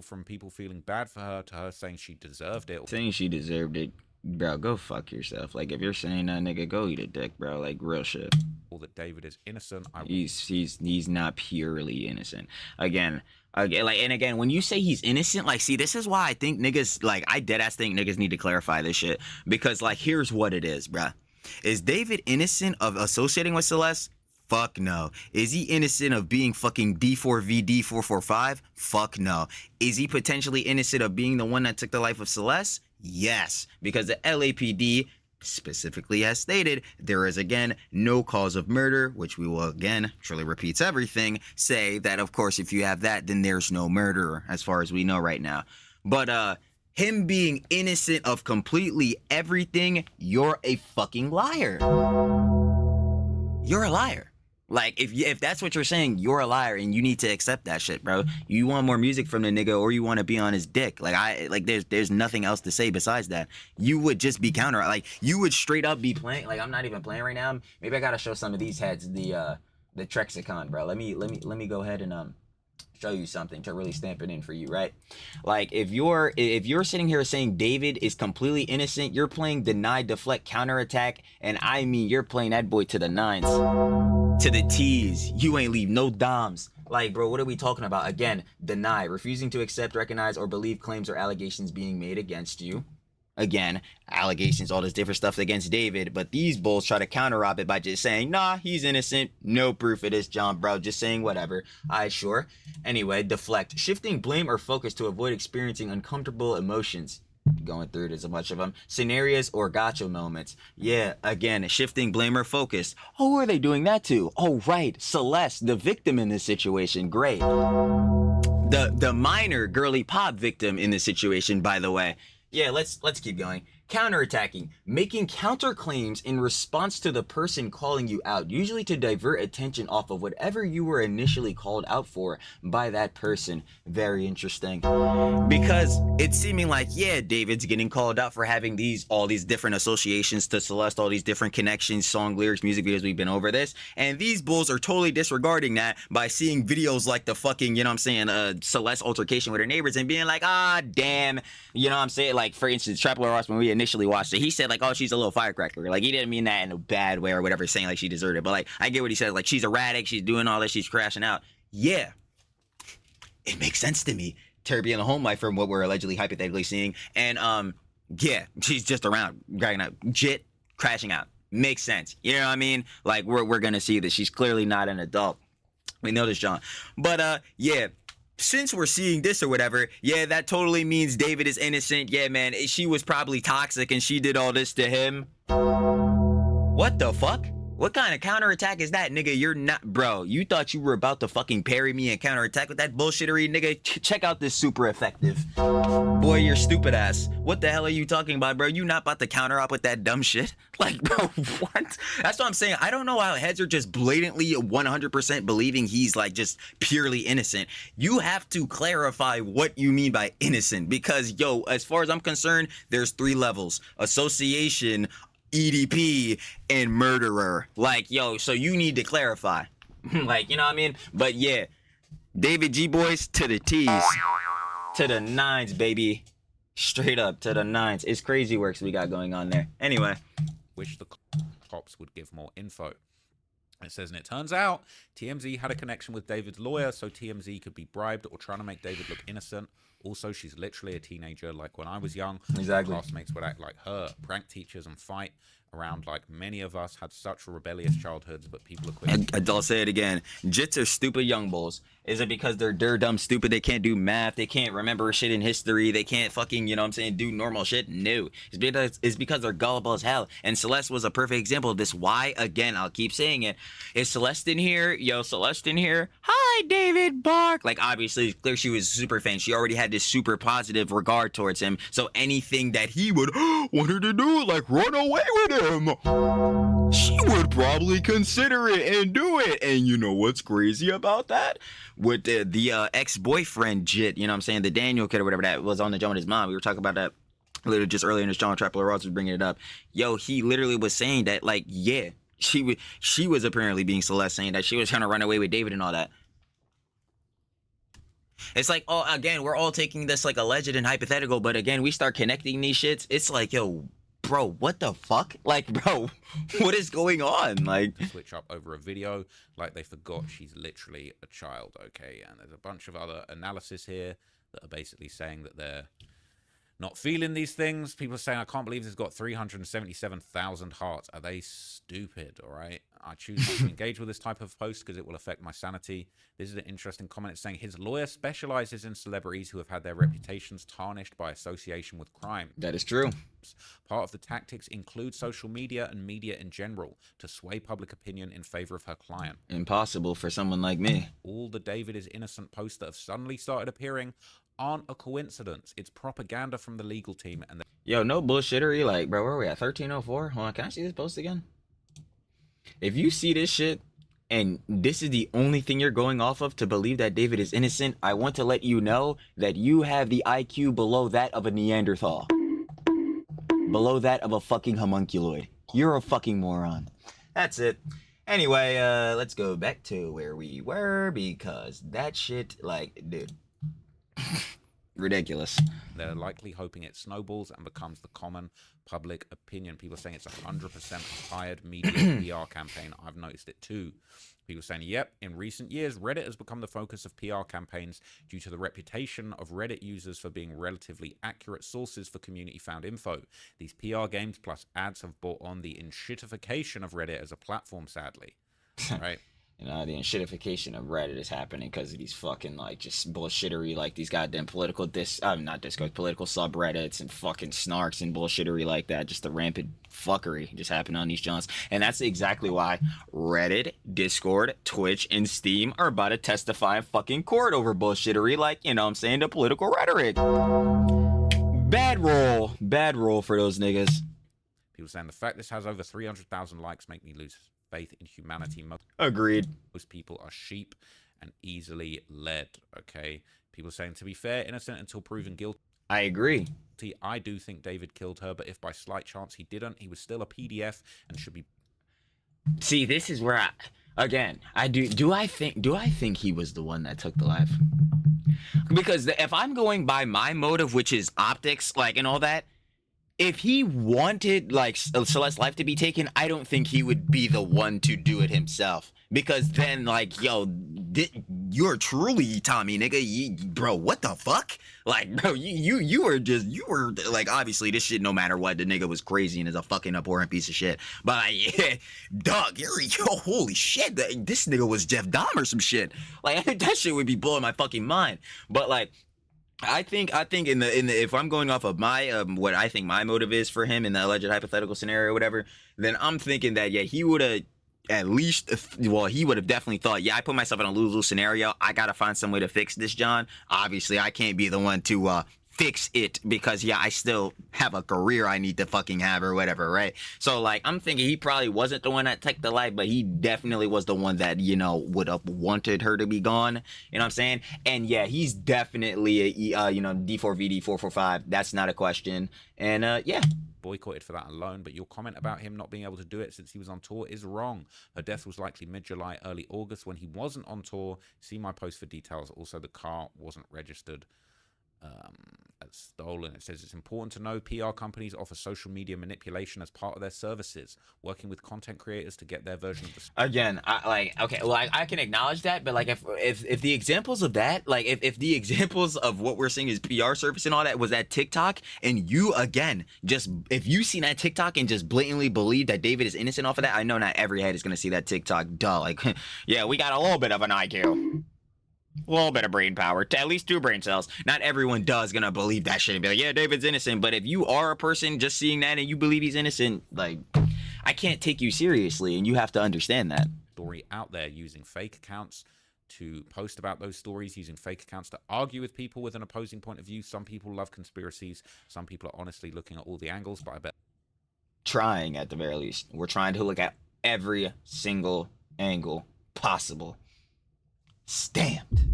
From people feeling bad for her to her saying she deserved it. Saying she deserved it, bro, go fuck yourself. Like, if you're saying that, nigga, go eat a dick, bro. Like, real shit. Or that David is innocent. He's not purely innocent. Again, when you say he's innocent, like, see, this is why I think niggas, like, I deadass think niggas need to clarify this shit. Because, like, here's what it is, bruh. Is David innocent of associating with Celeste? Fuck no. Is he innocent of being fucking D4vd 445? Fuck no. Is he potentially innocent of being the one that took the life of Celeste? Yes, because the LAPD specifically has stated there is again no cause of murder, which we will again, truly repeats everything, say that of course if you have that then there's no murderer as far as we know right now. But him being innocent of completely everything, you're a fucking liar. You're a liar. Like, if that's what you're saying, you're a liar, and you need to accept that shit, bro. You want more music from the nigga, or you want to be on his dick. Like, there's nothing else to say besides that. You would just be you would straight up be playing. Like, I'm not even playing right now. Maybe I gotta show some of these heads the Trexicon, bro. Let me go ahead and show you something to really stamp it in for you, right? Like, if you're sitting here saying David is completely innocent, you're playing deny, deflect, counterattack, and I mean you're playing that boy to the nines, to the T's. You ain't leave no doms. Like, bro, what are we talking about? Again, deny, refusing to accept, recognize, or believe claims or allegations being made against you. Again, allegations, all this different stuff against David, but these bulls try to counter-op it by just saying, nah, he's innocent, no proof of this, John, bro, just saying whatever. Alright, sure. Anyway, deflect, shifting blame or focus to avoid experiencing uncomfortable emotions. Going through it, there's a bunch of them. Scenarios or gotcha moments. Yeah, again, shifting blame or focus. Oh, who are they doing that to? Oh, right, Celeste, the victim in this situation. Great. the minor girly pop victim in this situation, by the way. Yeah, let's keep going. Counterattacking, making counterclaims in response to the person calling you out, usually to divert attention off of whatever you were initially called out for by that person. Very interesting. Because it's seeming like, yeah, David's getting called out for having all these different associations to Celeste, all these different connections, song lyrics, music videos. We've been over this, and these bulls are totally disregarding that by seeing videos like the fucking, you know what I'm saying, Celeste altercation with her neighbors and being like, ah, damn, you know what I'm saying? Like, for instance, Trapler Ross, when we initially watched it, he said like, oh, she's a little firecracker. Like, he didn't mean that in a bad way or whatever, saying like she deserved it, but like, I get what he says, like, she's erratic, she's doing all this, she's crashing out. Yeah, it makes sense to me. Terry in the home life from what we're allegedly hypothetically seeing, and yeah, she's just around dragging out jit, crashing out. Makes sense. You know what I mean? Like, we're gonna see that she's clearly not an adult. We know this, John. But yeah, since we're seeing this or whatever, yeah, that totally means David is innocent. Yeah, man, she was probably toxic and she did all this to him. What the fuck? What kind of counterattack is that, nigga? You're not, bro. You thought you were about to fucking parry me and counterattack with that bullshittery, nigga? Check out this super effective. Boy, you're stupid ass. What the hell are you talking about, bro? You not about to counter up with that dumb shit? Like, bro, what? That's what I'm saying. I don't know how heads are just blatantly 100% believing he's like just purely innocent. You have to clarify what you mean by innocent, because, yo, as far as I'm concerned, there's 3 levels: association, EDP, and murderer. Like, yo, so you need to clarify. Like, you know what I mean? But yeah, David G boys to the T's, to the 9s, baby. Straight up to the 9s. It's crazy works we got going on there. Anyway, wish the cops would give more info. It says, and it turns out TMZ had a connection with David's lawyer, so TMZ could be bribed or trying to make David look innocent. Also, she's literally a teenager, like when I was young. Exactly. Classmates would act like her, prank teachers, and fight around like many of us had such rebellious childhoods, but people are quick. I'll say it again. Jits are stupid young bulls. Is it because they're dumb stupid? They can't do math. They can't remember shit in history. They can't fucking, you know what I'm saying, do normal shit? No. It's because they're gullible as hell. And Celeste was a perfect example of this. Why? Again, I'll keep saying it. Is Celeste in here? Yo, Celeste in here? Hi, David Bark. Like, obviously, it's clear she was a super fan. She already had this super positive regard towards him. So anything that he would want her to do, like run away with him, she would probably consider it and do it. And you know what's crazy about that? With the ex-boyfriend jit, you know what I'm saying, the Daniel kid or whatever that was on the joint with his mom. We were talking about that literally just earlier in this John Trapler Ross was bringing it up. Yo, he literally was saying that, like, yeah, she was apparently being Celeste, saying that she was trying to run away with David and all that. It's like, oh, again, we're all taking this like alleged and hypothetical, but again, we start connecting these shits. It's like, yo, bro, what the fuck? Like, bro, what is going on? Like, switch up over a video, like they forgot she's literally a child, okay? And there's a bunch of other analysis here that are basically saying that they're not feeling these things. People are saying, I can't believe this has got 377,000 hearts. Are they stupid? All right. I choose not to engage with this type of post because it will affect my sanity. This is an interesting comment. It's saying his lawyer specializes in celebrities who have had their reputations tarnished by association with crime. that is true. Part of the tactics include social media and media in general to sway public opinion in favor of her client. Impossible for someone like me. All the David is innocent posts that have suddenly started appearing aren't a coincidence. It's propaganda from the legal team. And Yo, no bullshittery. Like, bro, where are we at? 1304? Hold on, can I see this post again? If you see this shit and this is the only thing you're going off of to believe that David is innocent, I want to let you know that you have the IQ below that of a Neanderthal. Below that of a fucking homunculoid. You're a fucking moron. That's it. Anyway, let's go back to where we were, because that shit, like, dude. Ridiculous. they're likely hoping it snowballs and becomes the common public opinion. People are saying it's 100% a hired media PR campaign. I've noticed it too. People are saying, yep, in recent years, Reddit has become the focus of PR campaigns due to the reputation of Reddit users for being relatively accurate sources for community-found info. These PR games plus ads have brought on the enshittification of Reddit as a platform, sadly. Right? You know, the shitification of Reddit is happening because of these fucking, like, just bullshittery, like, these goddamn political political subreddits and fucking snarks and bullshittery like that. Just the rampant fuckery just happening on these joints. And that's exactly why Reddit, Discord, Twitch, and Steam are about to testify in fucking court over bullshittery, like, you know what I'm saying, the political rhetoric. Bad roll for those niggas. People saying the fact this has over 300,000 likes make me lose faith in humanity. Agreed. Most people are sheep and easily led. Okay. People saying, to be fair, innocent until proven guilty. I agree. I do think David killed her, but if by slight chance he didn't, he was still a PDF and should be. See, this is where do I think he was the one that took the life? Because if I'm going by my motive, which is optics, like, and all that, if he wanted, like, Celeste's life to be taken, I don't think he would be the one to do it himself. Because then, like, yo, you're truly Tommy, nigga. Bro, what the fuck? Like, bro, you were, like, obviously, this shit, no matter what, the nigga was crazy and is a fucking abhorrent piece of shit. But, like, yeah, dog, yo, holy shit, this nigga was Jeff Dahmer or some shit. Like, that shit would be blowing my fucking mind. But, like, I think in the if I'm going off of my what I think my motive is for him in the alleged hypothetical scenario or whatever, then I'm thinking that, yeah, he would have at least, well, he would have definitely thought, yeah, I put myself in a lose-lose scenario. I gotta find some way to fix this, John. Obviously, I can't be the one to fix it because, yeah, I still have a career I need to fucking have or whatever, right? So, like, I'm thinking he probably wasn't the one that took the life, but he definitely was the one that, you know, would have wanted her to be gone. You know what I'm saying? And, yeah, he's definitely a, you know, D4vd 445. That's not a question. And, yeah. Boycotted for that alone, but your comment about him not being able to do it since he was on tour is wrong. Her death was likely mid-July, early August when he wasn't on tour. See my post for details. Also, the car wasn't registered as stolen. It says it's important to know PR companies offer social media manipulation as part of their services, working with content creators to get their version of the again. I can acknowledge that, but like if the examples of that, like if the examples of what we're seeing is PR service and all that was at TikTok, and you again just if you see that TikTok and just blatantly believe that David is innocent off of that, I know not every head is gonna see that TikTok. Duh, like yeah, we got a little bit of an IQ. A little bit of brain power, at least 2 brain cells. Not everyone does gonna believe that shit and be like, yeah, David's innocent. But if you are a person just seeing that and you believe he's innocent, like, I can't take you seriously, and you have to understand that. Story out there using fake accounts to post about those stories, using fake accounts to argue with people with an opposing point of view. Some people love conspiracies. Some people are honestly looking at all the angles, but I bet. Trying, at the very least. We're trying to look at every single angle possible. Stamped.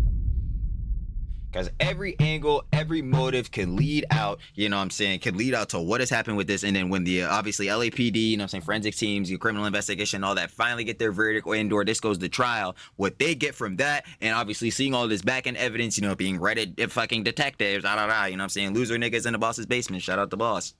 Because every angle, every motive can lead out, you know what I'm saying, can lead out to what has happened with this. And then when the, obviously, LAPD, you know what I'm saying, forensic teams, your criminal investigation, all that, finally get their verdict or this goes to trial, what they get from that, and obviously seeing all this back-end evidence, you know, being Reddit fucking detectives, you know what I'm saying, loser niggas in the boss's basement, shout out the boss.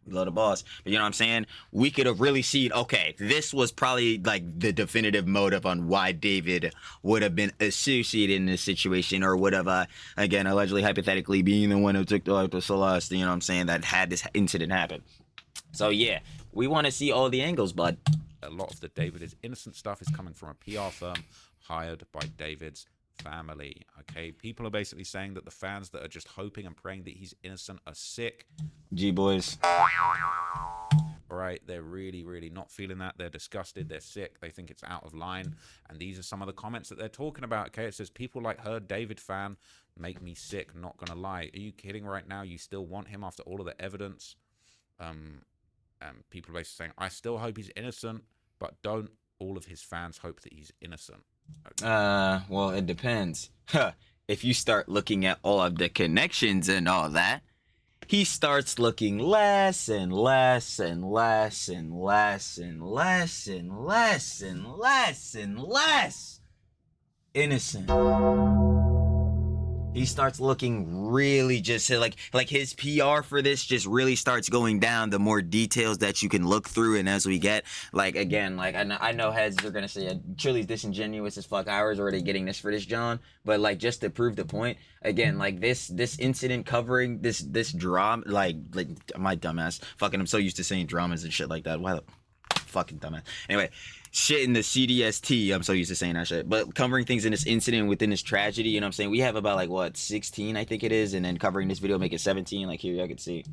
We love the boss. But you know what I'm saying? We could have really seen, okay, this was probably like the definitive motive on why David would have been associated in this situation or would have, again, allegedly, hypothetically, being the one who took the life of Celeste, you know what I'm saying, that had this incident happen. So, yeah, we want to see all the angles, bud. A lot of the David is innocent stuff is coming from a PR firm hired by David's family. Okay, people are basically saying that the fans that are just hoping and praying that he's innocent are sick. G-boys. All right, they're really not feeling that. They're disgusted, they're sick, they think it's out of line, and these are some of the comments that they're talking about. Okay, it says people like her David fan make me sick, not gonna lie. Are you kidding right now? You still want him after all of the evidence? People are basically saying, I still hope he's innocent, but don't all of his fans hope that he's innocent? Okay. Well, it depends. If you start looking at all of the connections and all that, he starts looking less and less and less and less and less and less and less and less innocent. He starts looking really just like his PR for this just really starts going down the more details that you can look through. And as we get, like, again, like I know heads are gonna say Trilly's disingenuous as fuck. Hours already getting this for this John, but like just to prove the point, again, like this incident covering this drama, like my dumbass fucking, I'm so used to saying dramas and shit like that. Why the fucking dumbass. Anyway, shit in the CDST. I'm so used to saying that shit. But covering things in this incident within this tragedy, you know what I'm saying? We have about like what 16, I think it is, and then covering this video make it 17. Like here, y'all can see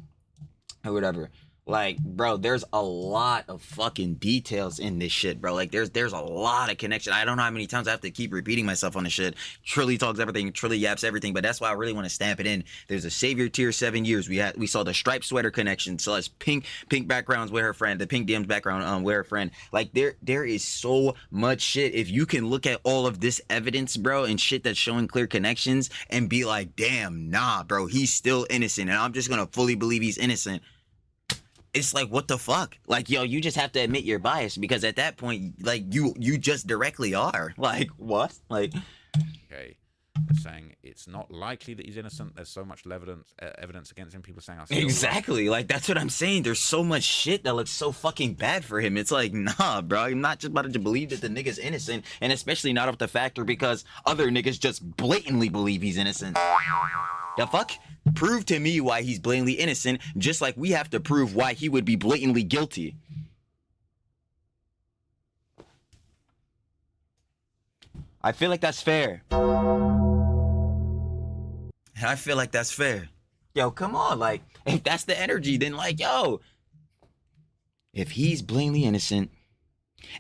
or whatever. Like, bro, there's a lot of fucking details in this shit, bro. Like, there's a lot of connection. I don't know how many times I have to keep repeating myself on this shit. Trilly talks everything, Trilly yaps everything, but that's why I really want to stamp it in. There's a Savior tier 7 years. We saw the striped sweater connection. So it's pink backgrounds with her friend, the pink DMs background with her friend. Like, there is so much shit. If you can look at all of this evidence, bro, and shit that's showing clear connections and be like, damn, nah, bro, he's still innocent, and I'm just gonna fully believe he's innocent. It's like, what the fuck? Like, yo, you just have to admit you're biased, because at that point, like, you just directly are. Like, what? Like, okay, they're saying it's not likely that he's innocent. There's so much evidence against him. People saying, exactly. Like, that's what I'm saying. There's so much shit that looks so fucking bad for him. It's like, nah, bro. I'm not just about to believe that the nigga's innocent, and especially not off the factor because other niggas just blatantly believe he's innocent. The fuck? Prove to me why he's blatantly innocent, just like we have to prove why he would be blatantly guilty. I feel like that's fair. I feel like that's fair. Yo, come on. Like, if that's the energy, then like, yo, if he's blatantly innocent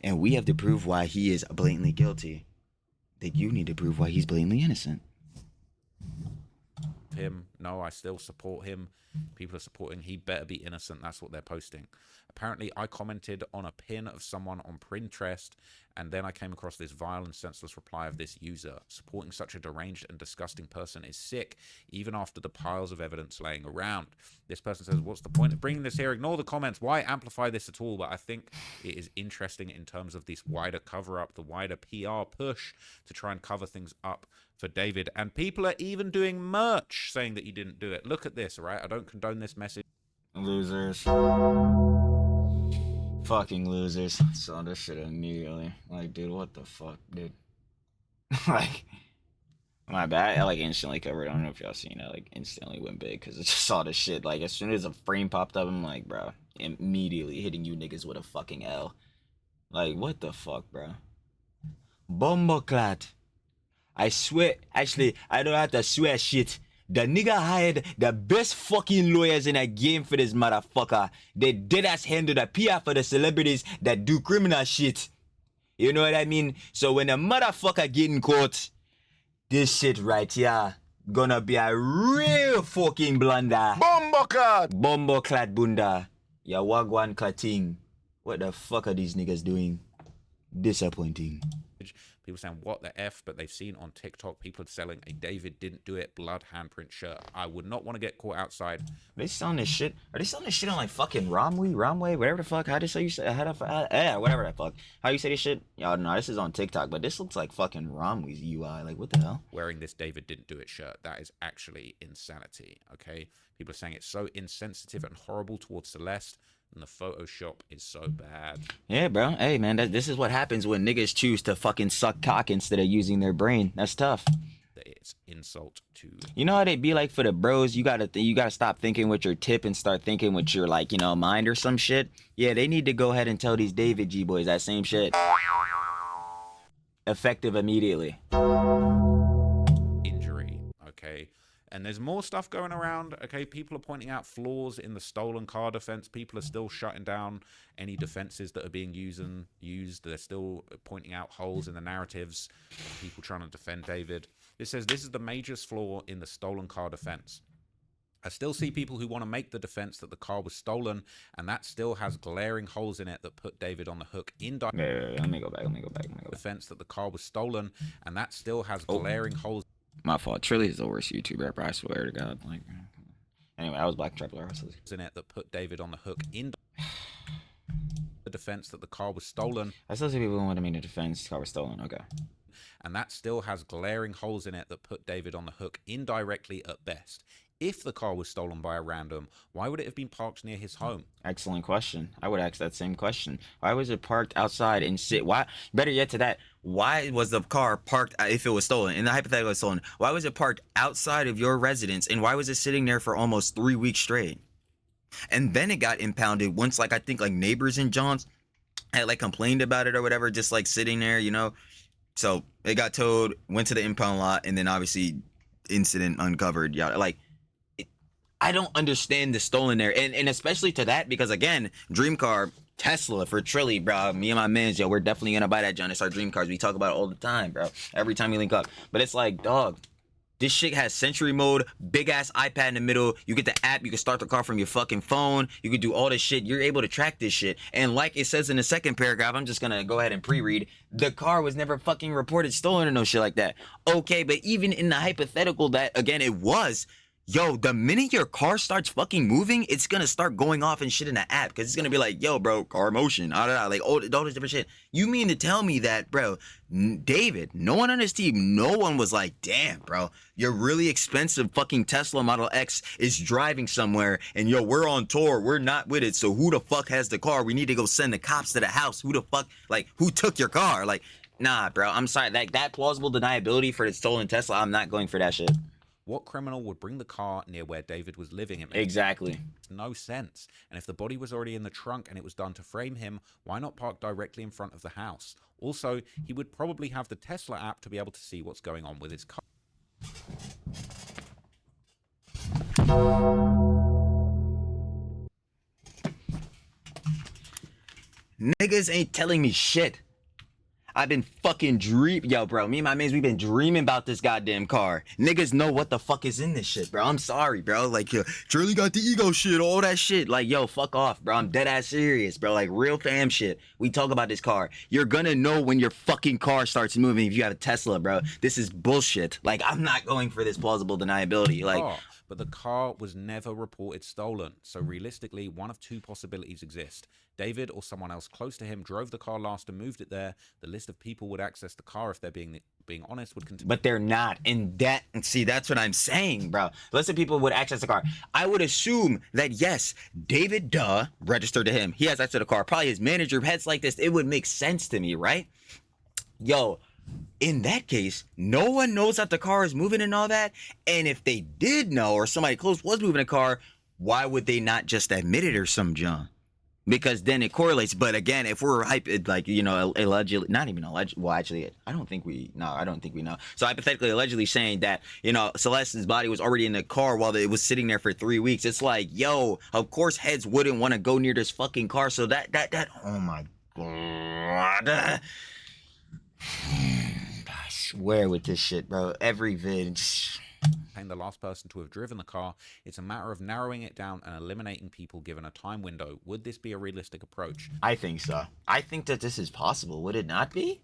and we have to prove why he is blatantly guilty, then you need to prove why he's blatantly innocent. him. No, I still support him. People are supporting he better be innocent. That's what they're posting. Apparently, I commented on a pin of someone on Pinterest, and then I came across this vile and senseless reply of this user. Supporting such a deranged and disgusting person is sick, even after the piles of evidence laying around. This person says, what's the point of bringing this here? Ignore the comments. Why amplify this at all? But I think it is interesting in terms of this wider cover-up, the wider PR push to try and cover things up for David. And people are even doing merch saying that he didn't do it. Look at this, all right? I don't condone this message. Losers. Fucking losers. Saw this shit immediately. Like, dude, what the fuck, dude? Like, my bad. I like instantly covered. I don't know if y'all seen that. Like, instantly went big because I just saw this shit. Like, as soon as a frame popped up, I'm like, bro, immediately hitting you niggas with a fucking L. Like, what the fuck, bro? Bomboclat. I swear, actually, I don't have to swear shit. The nigga hired the best fucking lawyers in a game for this motherfucker. They deadass handle the PR for the celebrities that do criminal shit. You know what I mean? So when a motherfucker get in court, this shit right here gonna be a real fucking blunder. Bomboclat! Bomboclat bunda. Ya wagwan clatting. What the fuck are these niggas doing? Disappointing. People saying, what the F? But they've seen on TikTok people are selling a David didn't do it blood handprint shirt. I would not want to get caught outside. Are they selling this shit? Are they selling this shit on like fucking Romway, whatever the fuck? How do you say yeah, whatever the fuck. How you say this shit? Y'all know this is on TikTok, but this looks like fucking Romway's UI. Like, what the hell? Wearing this David didn't do it shirt. That is actually insanity, okay? People are saying it's so insensitive and horrible towards Celeste. And the Photoshop is so bad. Yeah, bro. Hey, man, this is what happens when niggas choose to fucking suck cock instead of using their brain. That's tough. It's insult to. You know how they be like for the bros? You gotta stop thinking with your tip and start thinking with your like mind or some shit. Yeah, they need to go ahead and tell these David G boys that same shit. Effective immediately. Injury. Okay. And there's more stuff going around, okay? People are pointing out flaws in the stolen car defense. People are still shutting down any defenses that are being used. They're still pointing out holes in the narratives of people trying to defend David. It says this is the major flaw in the stolen car defense. I still see people who want to make the defense that the car was stolen, and that still has glaring holes in it that put David on the hook indirectly. Wait, let me go back. Defense that the car was stolen, and that still has glaring holes. My fault. Trilly is the worst YouTuber ever, I swear to God. Like, anyway, I was Black Traveler. In it that put David on the hook in the defense that the car was stolen. I still see people who want to make the defense the car was stolen. Okay. And that still has glaring holes in it that put David on the hook indirectly at best. If the car was stolen by a random, why would it have been parked near his home? Excellent question. I would ask that same question. Why was it parked outside and sit? Why? Better yet to that, why was the car parked if it was stolen? In the hypothetical was stolen, why was it parked outside of your residence? And why was it sitting there for almost 3 weeks straight? And then it got impounded once, like, I think, like, neighbors and John's had like complained about it or whatever, just like sitting there, you know. So it got towed, went to the impound lot, and then obviously incident uncovered. Yeah, like I don't understand the stolen there, and especially to that, because again, dream car Tesla for Trilly, bro. Me and my mans, yo, we're definitely gonna buy that John. It's our dream cars. We talk about it all the time, bro. Every time we link up. But it's like, dog, this shit has Century mode, big ass iPad in the middle. You get the app, you can start the car from your fucking phone. You can do all this shit. You're able to track this shit. And like it says in the second paragraph, I'm just gonna go ahead and pre-read. The car was never fucking reported stolen or no shit like that. Okay, but even in the hypothetical that, again, it was, yo, the minute your car starts fucking moving, it's gonna start going off and shit in the app, because it's gonna be like, yo, bro, car motion, like all this different shit. You mean to tell me that, bro, David, no one on his team, no one was like, damn, bro, your really expensive fucking Tesla Model X is driving somewhere, and yo, we're on tour, we're not with it, so who the fuck has the car? We need to go send the cops to the house. Who the fuck, like, who took your car? Like, nah, bro, I'm sorry, that plausible deniability for the stolen Tesla, I'm not going for that shit. What criminal would bring the car near where David was living? It makes Exactly. no sense. And if the body was already in the trunk and it was done to frame him, why not park directly in front of the house? Also, he would probably have the Tesla app to be able to see what's going on with his car. Niggas ain't telling me shit. I've been fucking yo, bro, me and my mates, we've been dreaming about this goddamn car. Niggas know what the fuck is in this shit, bro. I'm sorry, bro. Like, yo, Charlie got the ego shit, all that shit. Like, yo, fuck off, bro. I'm dead ass serious, bro. Like, real fam shit. We talk about this car. You're gonna know when your fucking car starts moving if you have a Tesla, bro. This is bullshit. Like, I'm not going for this plausible deniability. Like, but the car was never reported stolen. So realistically, one of two possibilities exist. David or someone else close to him drove the car last and moved it there. The list of people would access the car, if they're being honest, would continue. But they're not. And see, that's what I'm saying, bro. Listen, people would access the car. I would assume that, yes, David, registered to him. He has access to the car. Probably his manager, heads like this. It would make sense to me, right? Yo, in that case, no one knows that the car is moving and all that. And if they did know, or somebody close was moving a car, why would they not just admit it or some John? Because then it correlates. But again, if we're like, you know, allegedly, not even alleged. Well, actually, I don't think we know. So hypothetically, allegedly saying that, you know, Celeste's body was already in the car while it was sitting there for 3 weeks. It's like, yo, of course heads wouldn't want to go near this fucking car. So that, oh my God. I swear with this shit, bro. Every vid. The last person to have driven the car. It's a matter of narrowing it down and eliminating people given a time window. Would this be a realistic approach? I think so. I think that this is possible. Would it not be?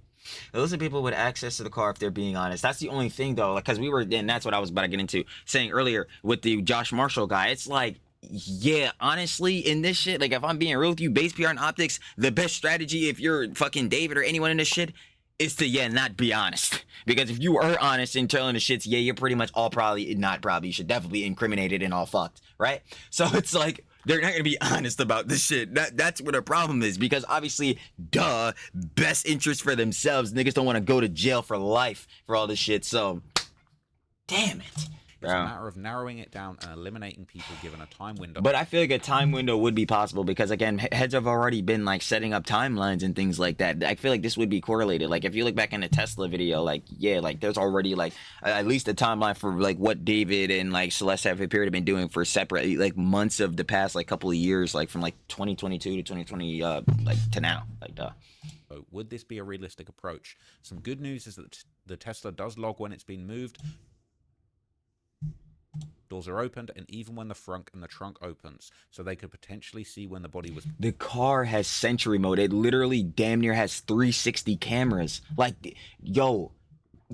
Those are people with access to the car if they're being honest. That's the only thing though, because and that's what I was about to get into, saying earlier with the Josh Marshall guy. It's like, yeah, honestly, in this shit, like if I'm being real with you, base PR and optics, the best strategy if you're fucking David or anyone in this shit is to, not be honest. Because if you are honest and telling the shits, you're pretty much all you should definitely be incriminated and all fucked, right? So it's like, they're not gonna be honest about this shit. That's what the problem is, because obviously, best interest for themselves. Niggas don't want to go to jail for life for all this shit, so, damn it. It's a matter of narrowing it down and eliminating people given a time window. But I feel like a time window would be possible because, again, heads have already been, like, setting up timelines and things like that. I feel like this would be correlated. Like, if you look back in the Tesla video, like, yeah, like, there's already, like, at least a timeline for, like, what David and, like, Celeste have appeared to been doing for separate, like, months of the past, like, couple of years, like, from, like, 2022 to 2020, like, to now. Like, So would this be a realistic approach? Some good news is that the Tesla does log when it's been moved. Doors are opened, and even when the front and the trunk opens, so they could potentially see when the body was. The car has Century mode. It literally damn near has 360 cameras. Like, yo,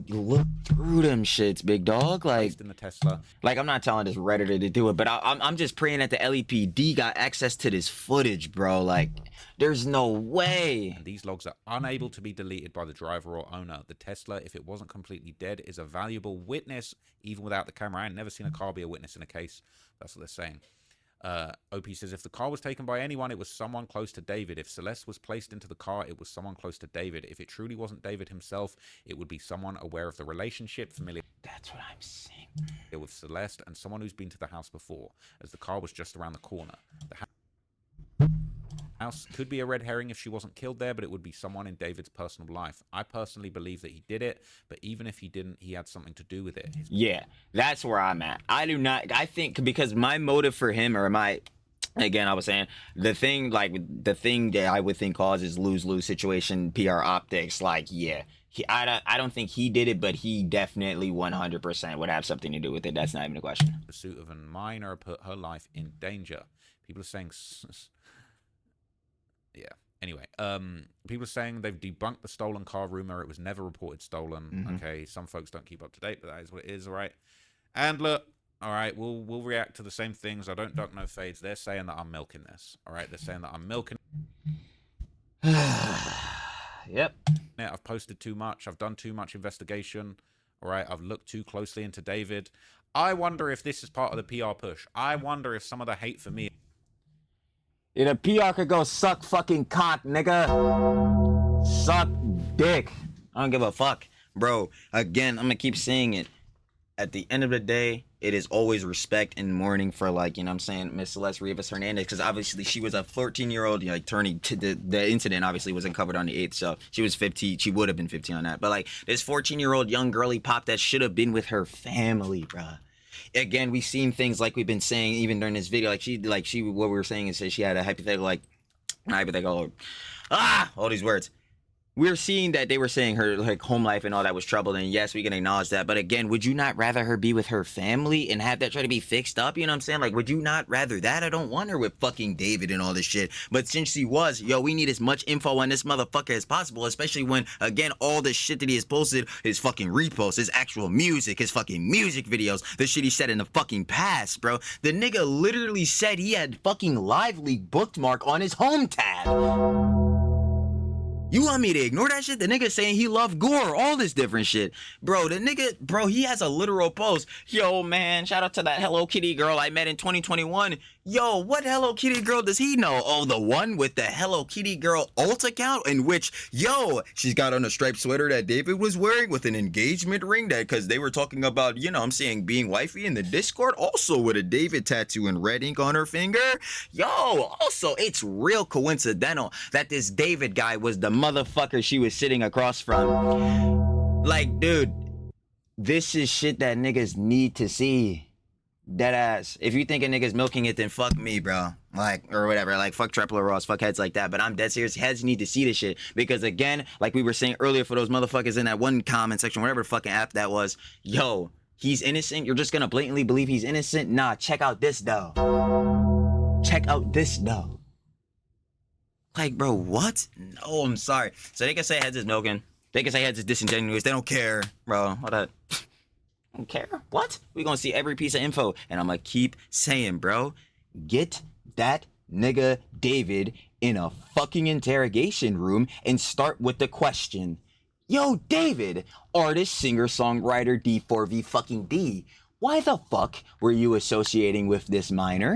look through them shits, big dog. Like, In the Tesla. Like, I'm not telling this Redditor to do it, but I'm just praying that the LEPD got access to this footage, bro. Like, there's no way. And these logs are unable to be deleted by the driver or owner. The Tesla, if it wasn't completely dead, is a valuable witness, even without the camera. I ain't never seen a car be a witness in a case. That's what they're saying. OP says, if the car was taken by anyone, it was someone close to David. If Celeste was placed into the car, it was someone close to David. If it truly wasn't David himself, it would be someone aware of the relationship, familiar. That's what I'm saying. With Celeste, and someone who's been to the house before, as the car was just around the corner. house. Could be a red herring if she wasn't killed there, but it would be someone in David's personal life. I personally believe that he did it, but even if he didn't, he had something to do with it. Yeah, that's where I'm at. I do not. I think because my motive for him, or my, again, I was saying the thing that I would think causes lose-lose situation, PR optics. Like, yeah, I don't think he did it, but he definitely 100% would have something to do with it. That's not even a question. Pursuit of a minor put her life in danger. People are saying, yeah. Anyway, people are saying they've debunked the stolen car rumor. It was never reported stolen. Okay, some folks don't keep up to date, but that is what it is. All right, and look. All right, we'll react to the same things. I don't duck, no fades. They're saying that I'm milking this. All right, they're saying that I'm milking. Yep. Yeah, I've posted too much. I've done too much investigation. All right, I've looked too closely into David. I wonder if this is part of the PR push. I wonder if some of the hate for me. Yeah, the PR could go suck fucking cock, nigga. Suck dick. I don't give a fuck, bro. Again, I'm gonna keep saying it. At the end of the day, it is always respect and mourning for, like, you know what I'm saying, Miss Celeste Rivas Hernandez, because obviously she was a 14-year-old, like, turning to the incident obviously wasn't covered on the 8th, so she was 15, she would have been 15 on that, but like, this 14-year-old young girly pop that should have been with her family, bruh. Again, we've seen things like we've been saying even during this video, like she what we were saying is that she had a hypothetical, all these words. We're seeing that they were saying her, like, home life and all that was troubled, and yes, we can acknowledge that, but again, would you not rather her be with her family and have that try to be fixed up? You know what I'm saying? Like, would you not rather that? I don't want her with fucking David and all this shit, but since she was, yo, we need as much info on this motherfucker as possible, especially when, again, all the shit that he has posted, his fucking reposts, his actual music, his fucking music videos, the shit he said in the fucking past, bro. The nigga literally said he had fucking Live Leak bookmark on his home tab. You want me to ignore that shit? The nigga saying he loved gore, all this different shit. Bro, the nigga, bro, he has a literal post. Yo, man, shout out to that Hello Kitty girl I met in 2021. Yo, what Hello Kitty girl does he know? Oh, the one with the Hello Kitty girl alt account in which, yo, she's got on a striped sweater that David was wearing with an engagement ring that, because they were talking about, you know, I'm saying being wifey in the Discord, also with a David tattoo in red ink on her finger. Yo, also, it's real coincidental that this David guy was the motherfucker she was sitting across from. Like, dude, this is shit that niggas need to see. Dead ass. If you think a nigga's milking it, then fuck me, bro. Like, or whatever. Like, fuck Trapler Ross, fuck heads like that. But I'm dead serious. Heads need to see this shit. Because again, like we were saying earlier for those motherfuckers in that one comment section, whatever fucking app that was, yo, he's innocent. You're just gonna blatantly believe he's innocent? Nah, check out this though. Check out this though. Like, bro, what? No, I'm sorry. So they can say heads is milking. They can say heads is disingenuous. They don't care, bro. What that? Don't care? What? We gonna see every piece of info, and I'm gonna keep saying, bro, get that nigga David in a fucking interrogation room and start with the question. Yo, David, artist, singer, songwriter, D4v fucking D. Why the fuck were you associating with this minor?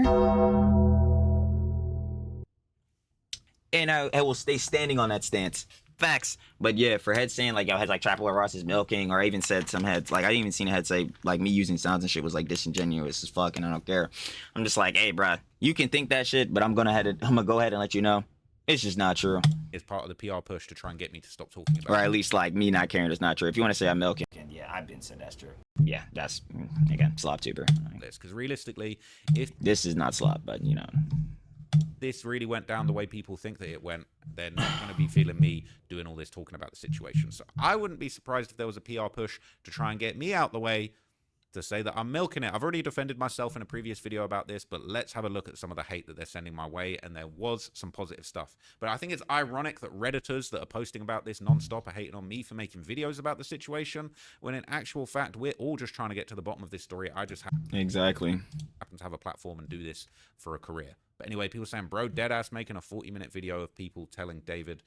And I will stay standing on that stance. Facts. But yeah, for heads saying like, yo, heads like Trapler Ross is milking, or I even said some heads, like I didn't even seen a head say like me using sounds and shit was like disingenuous as fuck and I don't care. I'm just like, hey, bruh, you can think that shit, but I'm gonna go ahead and let you know it's just not true. It's part of the PR push to try and get me to stop talking about it. Or at least like me not caring is not true. If you want to say I'm milking, yeah, I've been said that's true. Yeah, that's again slop tuber. Because realistically, if this is not slop, but you know, this really went down the way people think that it went, they're not going to be feeling me doing all this talking about the situation. So I wouldn't be surprised if there was a PR push to try and get me out the way to say that I'm milking it. I've already defended myself in a previous video about this, but let's have a look at some of the hate that they're sending my way, and there was some positive stuff. But I think it's ironic that Redditors that are posting about this non-stop are hating on me for making videos about the situation, when in actual fact, we're all just trying to get to the bottom of this story. I just happen to have a platform and do this for a career. But anyway, people saying, bro, deadass making a 40-minute video of people telling David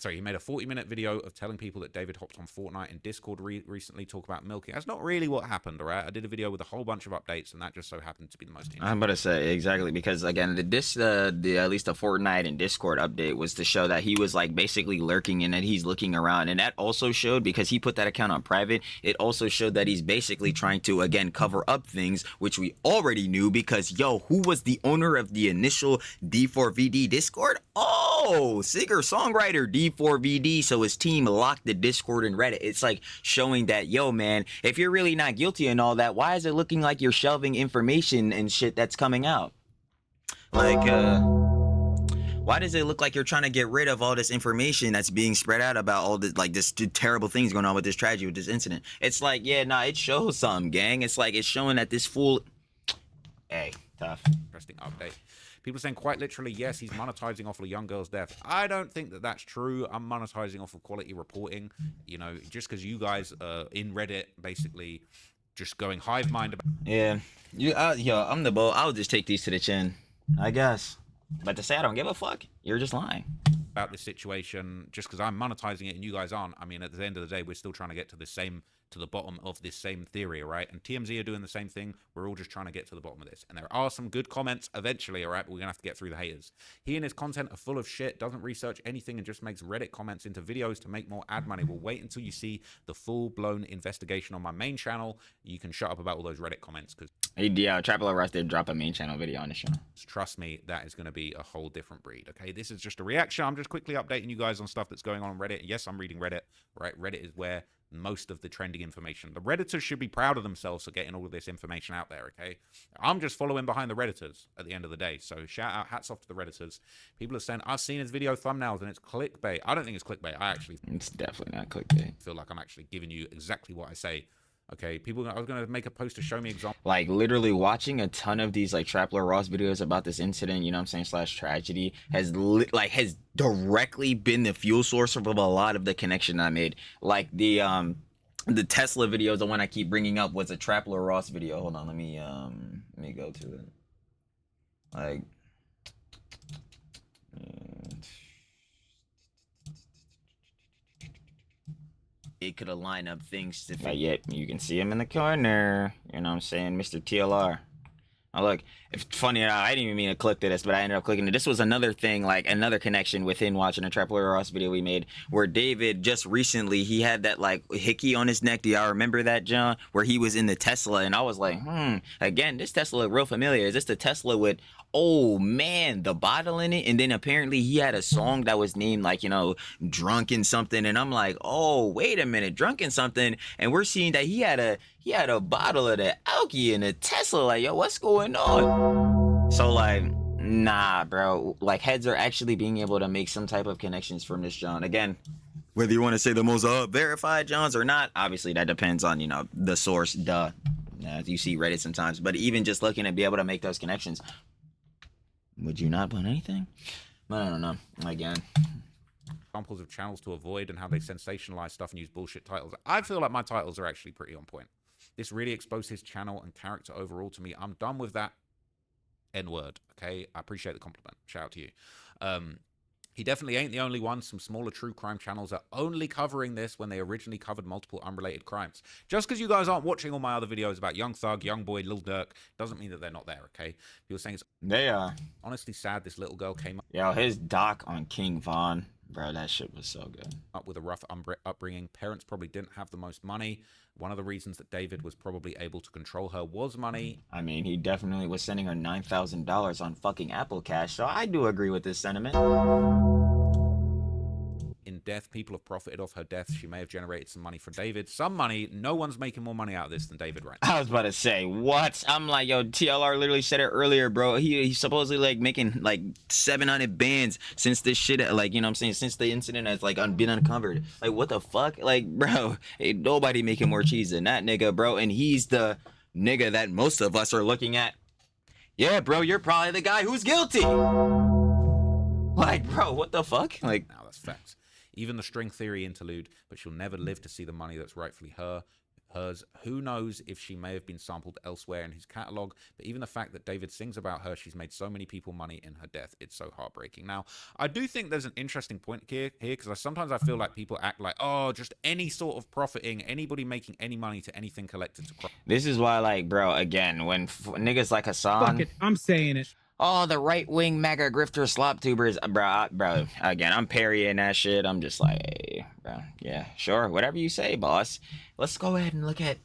Sorry, he made a 40-minute video of telling people that David hopped on Fortnite in Discord recently, talk about milking. That's not really what happened, all right? I did a video with a whole bunch of updates, and that just so happened to be the most interesting. I'm about to say exactly, because again, at least the Fortnite and Discord update was to show that he was like basically lurking and that he's looking around, and that also showed, because he put that account on private, it also showed that he's basically trying to again cover up things which we already knew, because yo, who was the owner of the initial D4vd Discord? Oh, singer-songwriter D4vd. So his team locked the Discord and Reddit. It's like showing that, yo, man, if you're really not guilty and all that, why is it looking like you're shelving information and shit that's coming out? Like, why does it look like you're trying to get rid of all this information that's being spread out about all this, like, this terrible things going on with this tragedy, with this incident? It's like, yeah, nah, it shows something, gang. It's like, it's showing that this fool... Hey, tough. Interesting update. People are saying quite literally, yes, he's monetizing off of a young girl's death. I don't think that that's true. I'm monetizing off of quality reporting. You know, just because you guys are in Reddit basically just going hive mind about... Yeah. Yo, I'm the bull. I'll just take these to the chin, I guess. But to say I don't give a fuck, you're just lying. About this situation, just because I'm monetizing it and you guys aren't. I mean, at the end of the day, we're still trying to get to the bottom of this same theory, all right? And TMZ are doing the same thing. We're all just trying to get to the bottom of this. And there are some good comments eventually, all right? But we're gonna have to get through the haters. He and his content are full of shit, doesn't research anything, and just makes Reddit comments into videos to make more ad money. We'll wait until you see the full-blown investigation on my main channel. You can shut up about all those Reddit comments, because... Yeah, Trapper Rush did drop a main channel video on the channel. Trust me, that is going to be a whole different breed, okay? This is just a reaction. I'm just quickly updating you guys on stuff that's going on Reddit. Yes, I'm reading Reddit, right? Reddit is where most of the trending information... The Redditors should be proud of themselves for getting all of this information out there, okay? I'm just following behind the Redditors at the end of the day. So shout out, hats off to the Redditors. People are saying, I've seen his video thumbnails and it's clickbait. I don't think it's clickbait. I actually... It's definitely not clickbait. feel like I'm actually giving you exactly what I say. Okay, people, I was going to make a post to show me examples. Like, literally watching a ton of these, like, Trapler Ross videos about this incident, you know what I'm saying, slash tragedy, has directly been the fuel source of a lot of the connection I made. Like, the Tesla videos, the one I keep bringing up, was a Trapler Ross video. Hold on, let me go to it. Like... It could line up things to fit. Yet you can see him in the corner. You know what I'm saying, Mr. TLR. Now look, it's funny. I didn't even mean to click to this, but I ended up clicking it. This was another thing, like another connection within watching a Trapler Ross video we made, where David just recently, he had that like hickey on his neck. Do y'all remember that, John? Where he was in the Tesla, and I was like, again, this Tesla look real familiar. Is this the Tesla with, oh man, the bottle in it? And then apparently he had a song that was named like, you know, Drunken something, and I'm like, oh wait a minute, Drunken something, and we're seeing that he had a bottle of the alky in a Tesla. Like, yo, what's going on? So like, nah, bro, like heads are actually being able to make some type of connections from this John. Again, whether you want to say the most verified Johns or not, obviously that depends on, you know, the source, you see Reddit sometimes, but even just looking to be able to make those connections, would you not put anything? I don't know. Again, examples of channels to avoid and how they sensationalize stuff and use bullshit titles. I feel like my titles are actually pretty on point. This really exposed his channel and character overall to me. I'm done with that N-word, okay? I appreciate the compliment. Shout out to you. He definitely ain't the only one. Some smaller true crime channels are only covering this when they originally covered multiple unrelated crimes. Just because you guys aren't watching all my other videos about Young Thug, Young Boy, Lil Durk, doesn't mean that they're not there, okay? People saying it's... They are. Honestly sad this little girl came Yo, his doc on King Von, bro, that shit was so good. up with a rough upbringing. Parents probably didn't have the most money. One of the reasons that David was probably able to control her was money. I mean, he definitely was sending her $9,000 on fucking Apple Cash, so I do agree with this sentiment. In death, people have profited off her death. She may have generated some money for David. Some money. No one's making more money out of this than David right now. I was about to say, what? I'm like, yo, TLR literally said it earlier, bro. He's supposedly like making like 700 bands since this shit, like, you know what I'm saying, since the incident has like been uncovered. Like, what the fuck? Like, bro, ain't nobody making more cheese than that nigga, bro. And he's the nigga that most of us are looking at. Yeah, bro, you're probably the guy who's guilty. Like, bro, what the fuck? Like, now that's facts. Even the string theory interlude, but she'll never live to see the money that's rightfully her. hers. Who knows if she may have been sampled elsewhere in his catalog, but even the fact that David sings about her, she's made so many people money in her death, it's so heartbreaking. Now, I do think there's an interesting point here because sometimes I feel like people act like, oh, just any sort of profiting, anybody making any money to anything collected to profit. This is why, like, bro, again, when niggas like Hassan, Fuck it, I'm saying it. Oh, the right-wing mega grifter slop tubers, bro, again, I'm parrying that shit. I'm just like, hey, bro, yeah, sure, whatever you say, boss. Let's go ahead and look at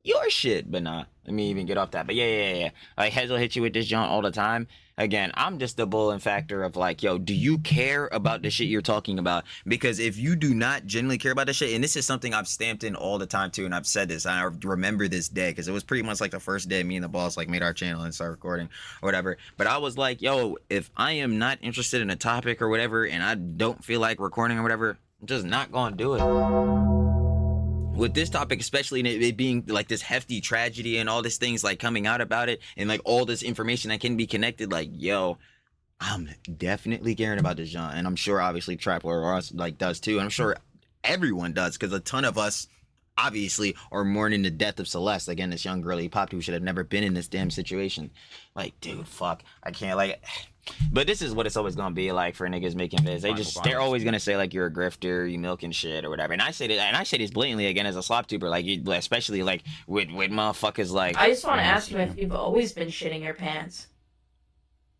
your shit. But nah, let me even get off that. But yeah. Like, Heads will hit you with this jaunt all the time. Again, I'm just the bull and factor of like, yo, do you care about the shit you're talking about? Because if you do not genuinely care about the shit, and this is something I've stamped in all the time too, and I've said this, and I remember this day because it was pretty much like the first day me and the boss like made our channel and started recording or whatever. But I was like, yo, if I am not interested in a topic or whatever, and I don't feel like recording or whatever, I'm just not gonna do it. With this topic, especially it being like this hefty tragedy and all these things like coming out about it and like all this information that can be connected, like, yo, I'm definitely caring about this genre, and I'm sure obviously Trapper Ross like does too, and I'm sure everyone does because a ton of us obviously are mourning the death of Celeste, again, this young girl he popped who should have never been in this damn situation. Like, dude, fuck, I can't, like, but this is what it's always gonna be like for niggas making vids. They're always gonna say like you're a grifter, you milking shit or whatever. And I say this blatantly again as a slop tuber, like you, especially like with motherfuckers like. I just want to ask you if you've always been shitting your pants.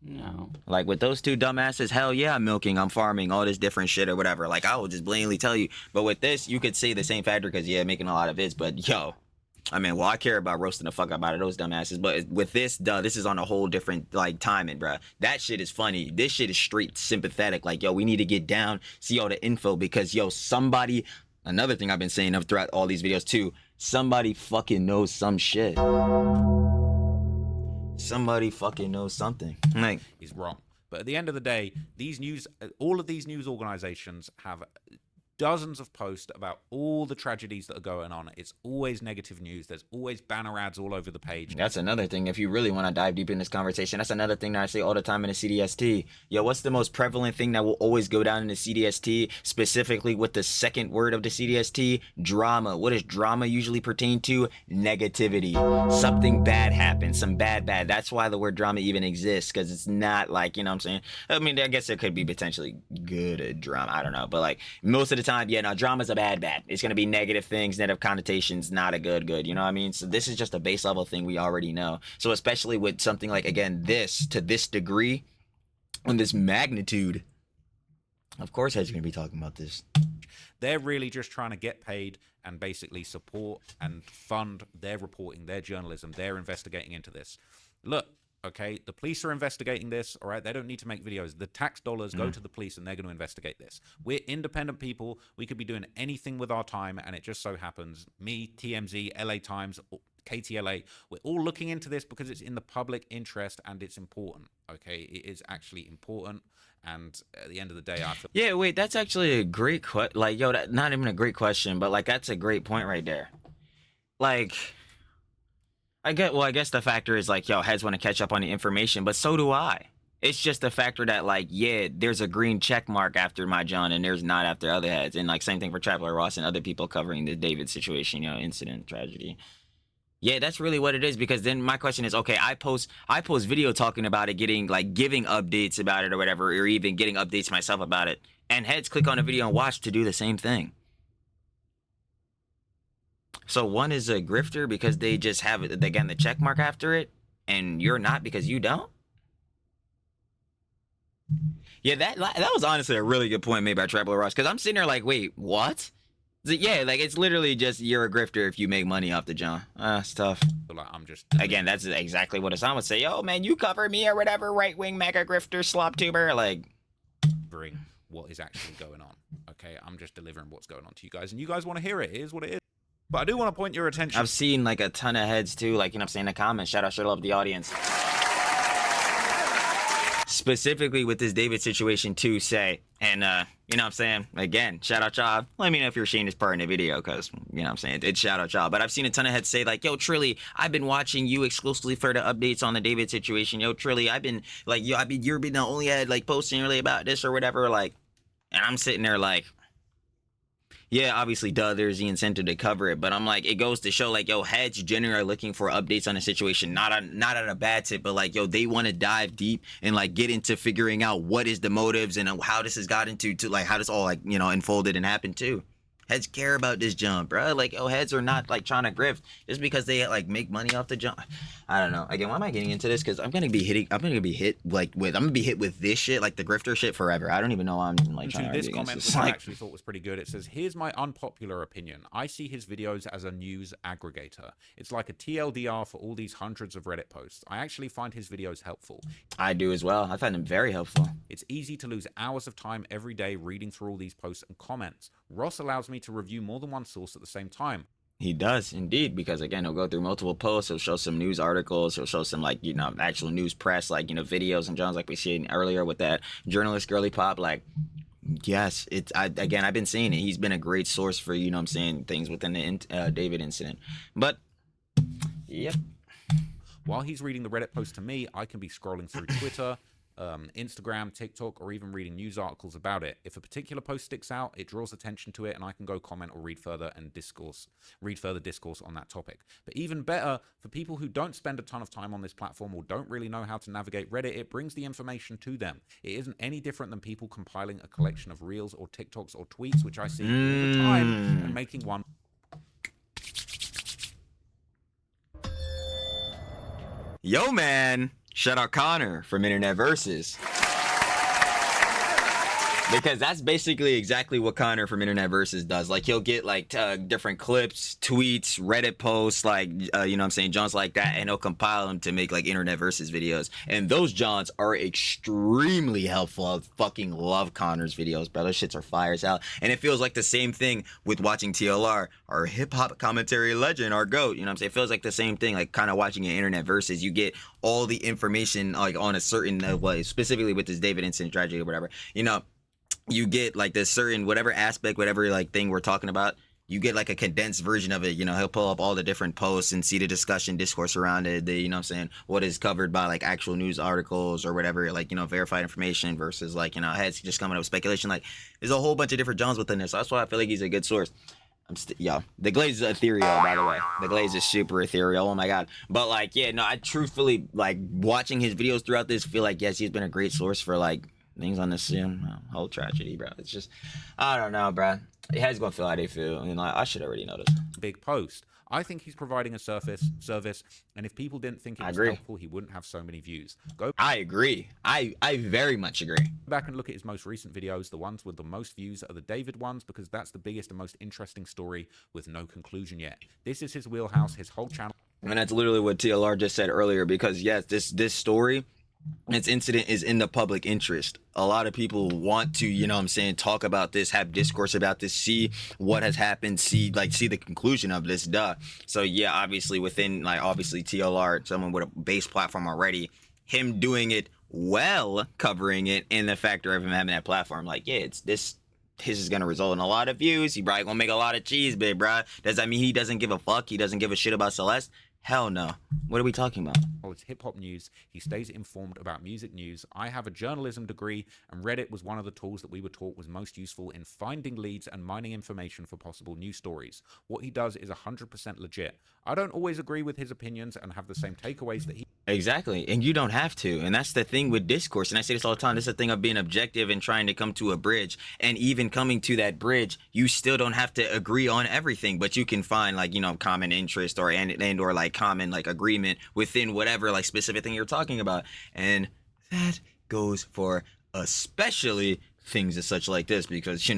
No. Like with those two dumbasses, hell yeah, I'm milking, I'm farming, all this different shit or whatever. Like I will just blatantly tell you. But with this, you could say the same factor because yeah, making a lot of vids. But yo, I mean, well, I care about roasting the fuck out of those dumbasses. But with this, this is on a whole different like timing, bruh. That shit is funny. This shit is straight sympathetic. Like yo, we need to get down, see all the info because yo, somebody. Another thing I've been saying throughout all these videos too. Somebody fucking knows some shit. Somebody fucking knows something. Like he's wrong. But at the end of the day, all of these news organizations have dozens of posts about all the tragedies that are going on. It's always negative news. There's always banner ads all over the page. That's another thing. If you really want to dive deep in this conversation, that's another thing that I say all the time in the CDST. Yo, what's the most prevalent thing that will always go down in the CDST, specifically with the second word of the CDST? Drama. What does drama usually pertain to? Negativity. Something bad happens. Some bad. That's why the word drama even exists, because it's not like, you know what I'm saying? I mean, I guess there could be potentially good drama. I don't know. But like most of the time, yeah, no, drama's a bad. It's gonna be negative things, negative connotations, not a good. You know what I mean? So this is just a base level thing we already know. So especially with something like, again, this to this degree, on this magnitude, of course, Head's gonna be talking about this. They're really just trying to get paid and basically support and fund their reporting, their journalism. They're investigating into this. Look. Okay, the police are investigating this, all right? They don't need to make videos. The tax dollars go to the police and they're going to investigate this. We're independent people. We could be doing anything with our time, and it just so happens, me, TMZ, LA Times, KTLA, we're all looking into this because it's in the public interest and it's important, okay? It is actually important, and at the end of the day, I feel... Yeah, wait, that's actually a great question. Like, yo, not even a great question, but, like, that's a great point right there. Like... I guess the factor is like, yo, Heads want to catch up on the information, but so do I. It's just the factor that like, yeah, there's a green check mark after my John and there's not after other Heads. And like same thing for Traveler Ross and other people covering the David situation, you know, incident, tragedy. Yeah, that's really what it is, because then my question is, okay, I post video talking about it, giving updates about it or whatever, or even getting updates myself about it. And Heads click on the video and watch to do the same thing. So one is a grifter because they just have it, again, the check mark after it, and you're not because you don't? Yeah, that was honestly a really good point made by Traveler Ross, because I'm sitting there like, wait, what? Yeah, like it's literally just you're a grifter if you make money off the John. It's tough. Like, I'm just... Again, that's exactly what Hassan would say. Yo, man, you cover me or whatever, right-wing mega grifter, slop tuber, like... Delivering what is actually going on, okay? I'm just delivering what's going on to you guys, and you guys want to hear it. It is what it is. But I do want to point your attention. I've seen like a ton of Heads too, like, you know what I'm saying, in the comments. Shout out, love the audience. Specifically with this David situation too, say, and you know what I'm saying, again, shout out y'all. Let me know if you're seeing this part in the video, because, you know what I'm saying, it's shout out y'all. But I've seen a ton of Heads say like, yo, Trilly, I've been watching you exclusively for the updates on the David situation. Yo, Trilly, I've been like, yo, you've been the only Head like posting really about this or whatever, like, and I'm sitting there like, Yeah, obviously, duh, there's the incentive to cover it, but I'm like, it goes to show, like, yo, heads generally are looking for updates on a situation, not on a bad tip, but like, yo, they want to dive deep and like get into figuring out what is the motives and how this has gotten to like how this all like unfolded and happened too. Heads care about this jump, bro. Like, oh, heads are not like trying to grift just because they like make money off the jump. I don't know. Again, why am I getting into this? Because I'm gonna be hit with this shit, like the grifter shit, forever. I don't even know why I'm even like trying to this argue comment, against which this. I Like, actually thought was pretty good. It says, "Here's my unpopular opinion. I see his videos as a news aggregator. It's like a TLDR for all these hundreds of Reddit posts. I actually find his videos helpful. I do as well. I find them very helpful. It's easy to lose hours of time every day reading through all these posts and comments. Ross allows me to review more than one source at the same time. He does indeed, because again, he'll go through multiple posts. He'll show some news articles. He'll show some like actual news press, like videos and Johns, like we seen earlier with that journalist girly pop. Like, yes, I've been seeing it. He's been a great source for things within the David incident. But yep. While he's reading the Reddit post to me, I can be scrolling through Twitter, Instagram, TikTok, or even reading news articles about it. If a particular post sticks out, it draws attention to it, and I can go comment or read further discourse on that topic. But even better, for people who don't spend a ton of time on this platform or don't really know how to navigate Reddit, it brings the information to them. It isn't any different than people compiling a collection of reels or TikToks or tweets, which I see all the time, and making one. Yo, man. Shout out Connor from Internet Versus. Because that's basically exactly what Connor from Internet Versus does. Like, he'll get like different clips, tweets, Reddit posts, like Johns like that, and he'll compile them to make like Internet Versus videos. And those Johns are extremely helpful. I fucking love Connor's videos, bro. Those shits are fire as hell. And it feels like the same thing with watching TLR, our hip hop commentary legend, our GOAT. It feels like the same thing, like kind of watching an Internet Versus. You get all the information like on a certain way, specifically with this David incident tragedy or whatever. You get like this certain whatever aspect, whatever like thing we're talking about, you get like a condensed version of it. He'll pull up all the different posts and see the discourse around it, what is covered by like actual news articles or whatever, like verified information versus like heads just coming up with speculation. Like, there's a whole bunch of different Johns within this, so that's why I feel like he's a good source. The Glaze is ethereal, by the way. The Glaze is super ethereal. Oh my god. But like, yeah, no, I truthfully like watching his videos throughout this, feel like yes, he's been a great source for like things on this whole tragedy, bro. It's just, I don't know, bro. Heads gonna feel how they feel. I should already know this. Big post. I think he's providing a service, and if people didn't think it was helpful, he wouldn't have so many views. I agree. I very much agree. Go back and look at his most recent videos. The ones with the most views are the David ones, because that's the biggest and most interesting story with no conclusion yet. This is his wheelhouse, his whole channel. And that's literally what TLR just said earlier, because yes, this story, this incident is in the public interest. A lot of people want to, talk about this, have discourse about this, see what has happened, see the conclusion of this, duh. So yeah, obviously within obviously TLR, someone with a base platform already, him doing it well, covering it, and the factor of him having that platform, this is gonna result in a lot of views. He probably gonna make a lot of cheese, big bruh. Does that mean he doesn't give a fuck? He doesn't give a shit about Celeste? Hell no. What are we talking about? Well, it's hip-hop news. He stays informed about music news. I have a journalism degree, and Reddit was one of the tools that we were taught was most useful in finding leads and mining information for possible news stories. What he does is 100% legit. I don't always agree with his opinions and have the same takeaways that he... Exactly, and you don't have to, and that's the thing with discourse, and I say this all the time, this is the thing of being objective and trying to come to a bridge, and even coming to that bridge, you still don't have to agree on everything, but you can find common interest or common agreement within whatever specific thing you're talking about. And that goes for especially things as such like this, because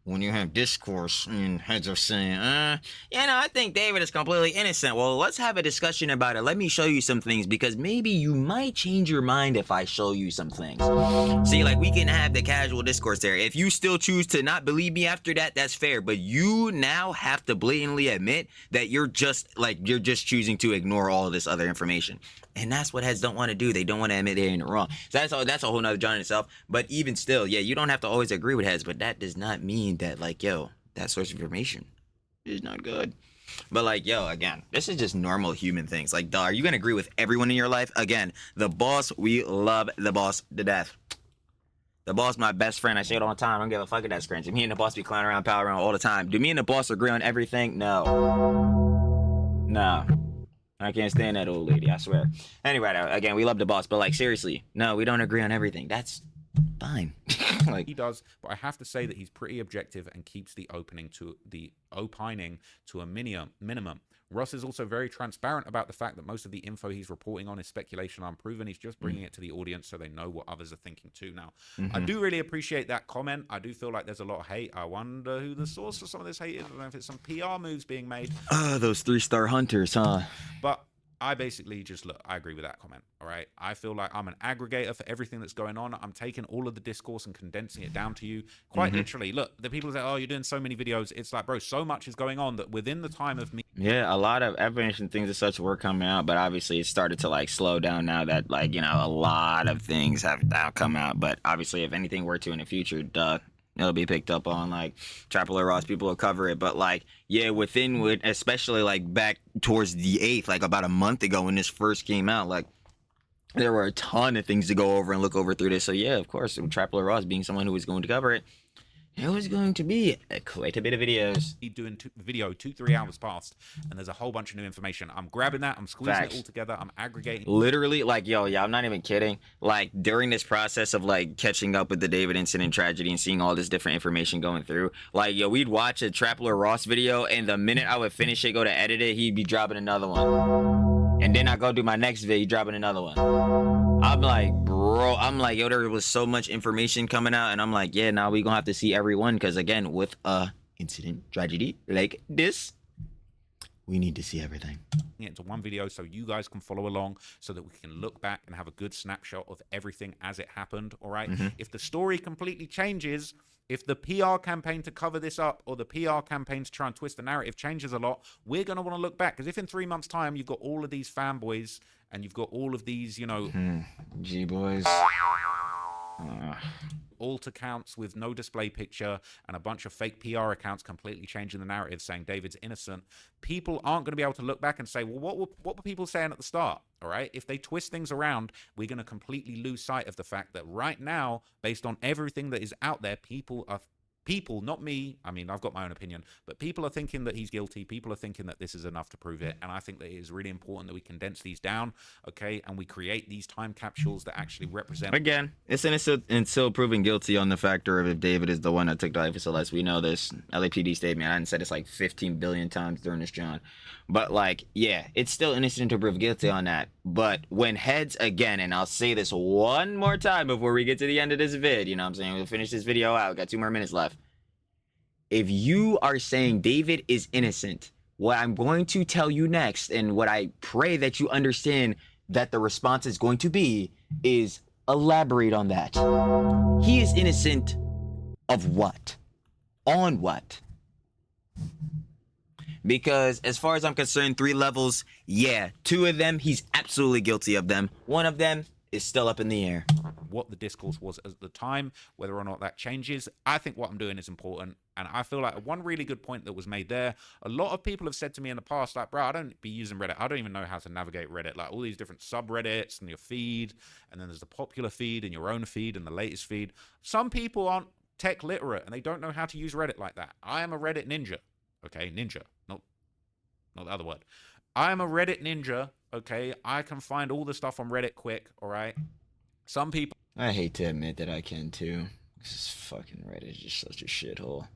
when you have discourse and heads are saying, I think David is completely innocent. Well, let's have a discussion about it. Let me show you some things, because maybe you might change your mind if I show you some things. See, we can have the casual discourse there. If you still choose to not believe me after that, that's fair. But you now have to blatantly admit that you're just choosing to ignore all of this other information. And that's what heads don't want to do. They don't want to admit they're in the wrong. So that's a whole nother genre in itself. But even still, yeah, you don't have to always agree with heads, but that does not mean that that source of information is not good. But again, this is just normal human things. Duh, are you gonna agree with everyone in your life? Again, the boss, we love the boss to death. The boss, my best friend. I say it all the time. I don't give a fuck if that's cringe. Me and the boss be clowning around, pal around all the time. Do me and the boss agree on everything? No. No. I can't stand that old lady, I swear. Anyway, again, we love the boss, but like seriously, no, we don't agree on everything. That's fine. Like he does, but I have to say that he's pretty objective and keeps the opining to a minimum. Ross is also very transparent about the fact that most of the info he's reporting on is speculation, unproven. He's just bringing it to the audience so they know what others are thinking too. Now, I do really appreciate that comment. I do feel like there's a lot of hate. I wonder who the source for some of this hate is. I don't know if it's some PR moves being made. Those 3-star hunters, huh? But I basically just look, I agree with that comment. All right. I feel like I'm an aggregator for everything that's going on. I'm taking all of the discourse and condensing it down to you. Quite literally. Look, the people say, oh, you're doing so many videos. It's like, bro, so much is going on that within the time of me. Yeah, a lot of evidence and things of such were coming out, but obviously it started to like slow down now that like, you know, a lot of things have now come out. But obviously if anything were to in the future, it'll be picked up on, like Trapple or Ross, people will cover it. But like, yeah, especially like back towards the 8th, like about a month ago when this first came out, like there were a ton of things to go over and look over through this. So yeah, of course, Trapple or Ross being someone who was going to cover it, it was going to be quite a bit of videos. Doing video 2-3 hours past, and there's a whole bunch of new information. I'm grabbing that, I'm squeezing it all together, I'm aggregating. Literally, like, yo, I'm not even kidding. Like, during this process of, like, catching up with the David incident tragedy and seeing all this different information going through, like, yo, we'd watch a Trappler Ross video, and the minute I would finish it, go to edit it, he'd be dropping another one. And then I go do my next video, he'd dropping another one. I'm like, bro, yo, there was so much information coming out, and I'm like, yeah, now we gonna have to see everyone, because again, with a incident tragedy like this, we need to see everything. Into one video so you guys can follow along, so that we can look back and have a good snapshot of everything as it happened. All right. If the story completely changes, if the PR campaign to cover this up or the PR campaign to try and twist the narrative changes a lot, we're going to want to look back. Because if in 3 months' time you've got all of these fanboys and you've got all of these, you know, G-boys. alt accounts with no display picture and a bunch of fake PR accounts completely changing the narrative saying David's innocent, people aren't going to be able to look back and say, well, what were people saying at the start? All right. If they twist things around, we're going to completely lose sight of the fact that right now, based on everything that is out there, people, not me, I mean, I've got my own opinion, but people are thinking that he's guilty. People are thinking that this is enough to prove it. And I think that it is really important that we condense these down, okay, and we create these time capsules that actually represent. Again, it's innocent and still proven guilty on the factor of if David is the one that took the life of Celeste. We know this LAPD statement. I hadn't said this like 15 billion times during this, John. But like, yeah, it's still innocent to prove guilty on that. But when heads again, and I'll say this one more time before we get to the end of this vid, you know what I'm saying? We'll finish this video out. We got 2 more minutes left. If you are saying David is innocent, what I'm going to tell you next, and what I pray that you understand that the response is going to be, is elaborate on that. He is innocent of what? On what? Because as far as I'm concerned, 3 levels, yeah, 2 of them, he's absolutely guilty of them. 1 of them is still up in the air. What the discourse was at the time, whether or not that changes, I think what I'm doing is important. And I feel like one really good point that was made there, a lot of people have said to me in the past, like, bro, I don't be using Reddit. I don't even know how to navigate Reddit. Like all these different subreddits and your feed, and then there's the popular feed and your own feed and the latest feed. Some people aren't tech literate and they don't know how to use Reddit like that. I am a Reddit ninja. Okay, ninja, not the other word. I am a Reddit ninja. Okay, I can find all the stuff on Reddit quick. All right. Some people. I hate to admit that I can too. This is fucking Reddit is just such a shithole.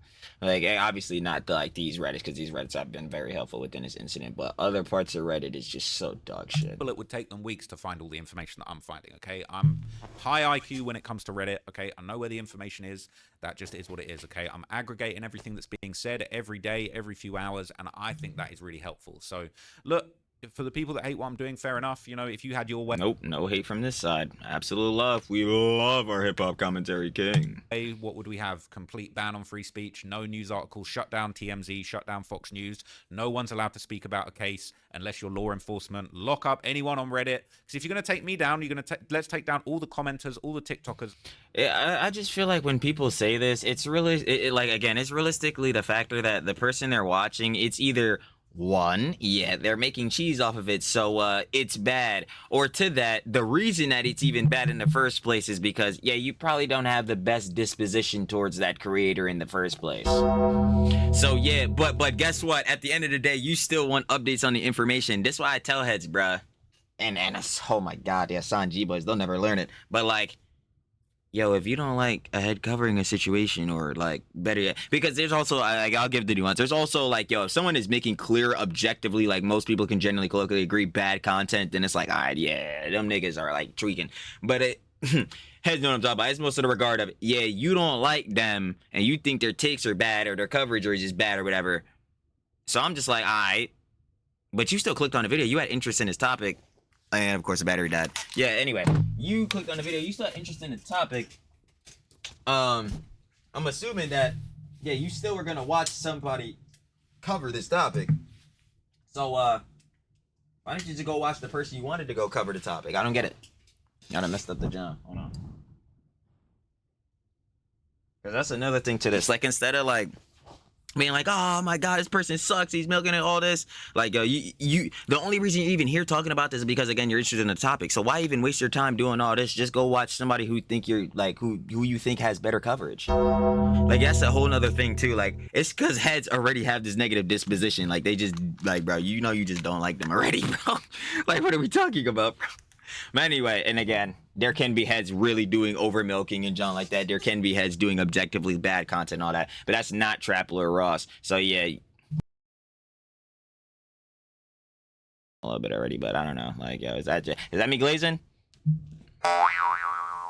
Like, obviously not these Reddits, because these Reddits have been very helpful within this incident, but other parts of Reddit is just so dog shit. It would take them weeks to find all the information that I'm finding, okay? I'm high IQ when it comes to Reddit, okay? I know where the information is. That just is what it is, okay? I'm aggregating everything that's being said every day, every few hours, and I think that is really helpful. So, look, for the people that hate what I'm doing, fair enough. You know, if you had your way. Nope, no hate from this side. Absolute love. We love our hip-hop commentary king. What would we have? Complete ban on free speech, no news articles, shut down TMZ, shut down Fox News. No one's allowed to speak about a case unless you're law enforcement. Lock up anyone on Reddit. Because if you're going to take me down, you're going to let's take down all the commenters, all the TikTokers. I just feel like when people say this, it's really, like, again, it's realistically the factor that the person they're watching, it's either one, yeah, they're making cheese off of it, so it's bad. Or to that, the reason that it's even bad in the first place is because, yeah, you probably don't have the best disposition towards that creator in the first place. So yeah, but guess what? At the end of the day, you still want updates on the information. That's why I tell heads, bruh. And it's, oh my god, yeah, Sanji boys, they'll never learn it. But like, yo, if you don't like a head covering a situation, or like better yet, because there's also, like, I'll give the nuance. There's also like, yo, if someone is making clear objectively, like most people can generally colloquially agree, bad content, then it's like, all right, yeah, them niggas are like tweaking. But it heads know what I'm talking about. It's most of the regard of, yeah, you don't like them and you think their takes are bad or their coverage or just bad or whatever. So I'm just like, all right, but you still clicked on the video. You had interest in this topic. And of course the battery died. Yeah, anyway, you clicked on the video, you still had interest in the topic. I'm assuming that, yeah, you still were gonna watch somebody cover this topic. So why don't you just go watch the person you wanted to go cover the topic? I don't get it. Y'all done messed up the John. Hold on. Cause that's another thing to this. Like, instead of like being like, oh my god, this person sucks, he's milking it, all this, like, yo, you the only reason you're even here talking about this is because, again, you're interested in the topic. So why even waste your time doing all this? Just go watch somebody who think you're like, who you think has better coverage. Like, that's a whole nother thing too. Like, it's because heads already have this negative disposition. Like, they just, like, bro, you know, you just don't like them already, bro. Like, what are we talking about, bro? But anyway, and again, there can be heads really doing over milking and John like that. There can be heads doing objectively bad content and all that. But that's not Trapler or Ross. So yeah, a little bit already, but I don't know. Like, yo, is that me glazing?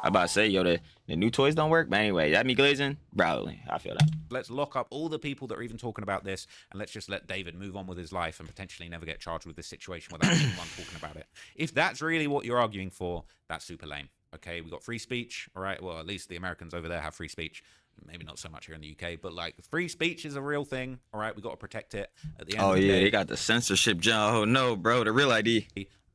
I'm about to say, yo, the new toys don't work. But anyway, that me glazing? Probably. I feel that. Let's lock up all the people that are even talking about this, and let's just let David move on with his life and potentially never get charged with this situation without anyone talking about it. If that's really what you're arguing for, that's super lame. Okay, we got free speech, all right? Well, at least the Americans over there have free speech. Maybe not so much here in the UK, but like, free speech is a real thing, all right? We got to protect it at the end of the day. They got the censorship, John. Oh no, bro, the real ID.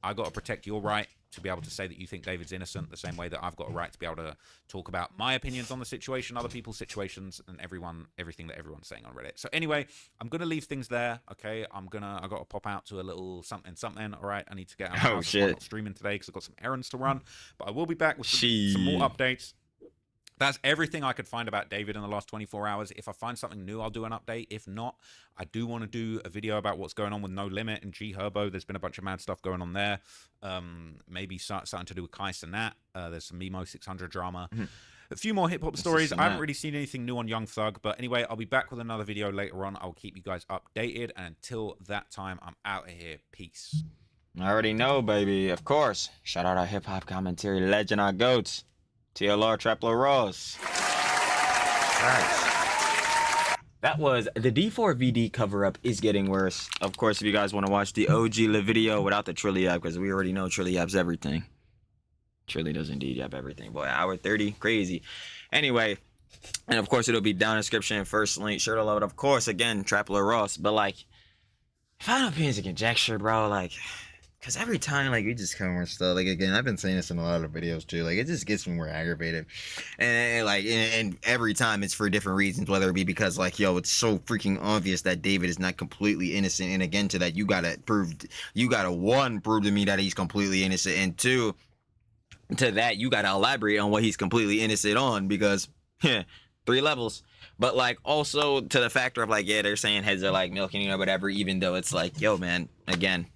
I got to protect your right to be able to say that you think David's innocent, the same way that I've got a right to be able to talk about my opinions on the situation, other people's situations, and everything that everyone's saying on Reddit. So anyway, I'm gonna leave things there. Okay, I got to pop out to a little something. All right, I need to get out. Oh shit! I'm not streaming today because I've got some errands to run, but I will be back with some more updates. That's everything I could find about David in the last 24 hours. If I find something new, I'll do an update. If not, I do want to do a video about what's going on with No Limit and G Herbo. There's been a bunch of mad stuff going on there. Maybe something to do with Kai Cenat. There's some Mimo 600 drama. A few more hip-hop stories. I haven't really seen anything new on Young Thug. But anyway, I'll be back with another video later on. I'll keep you guys updated. And until that time, I'm out of here. Peace. I already know, baby. Of course. Shout out our hip-hop commentary legend, our GOATs. TLR, Trapler Ross. Right. That was the D4vd cover-up is getting worse. Of course, if you guys want to watch the OG live video without the Trilly app, because we already know Trilly app's everything. Trilly does indeed have everything. Boy, hour 30, crazy. Anyway, and of course, it'll be down in the description, first link, sure to love it. Of course, again, Trapler Ross. But like, final opinions and conjecture, bro, like, because every time, like, we just come with stuff. Like, again, I've been saying this in a lot of videos, too. Like, it just gets me more aggravated. And every time it's for different reasons, whether it be because, like, yo, it's so freaking obvious that David is not completely innocent. And again, to that, you gotta, one, prove to me that he's completely innocent. And two, to that, you gotta elaborate on what he's completely innocent on, because, yeah, 3 levels. But, like, also to the factor of, like, yeah, they're saying heads are, like, milking or whatever, even though it's like, yo, man, again,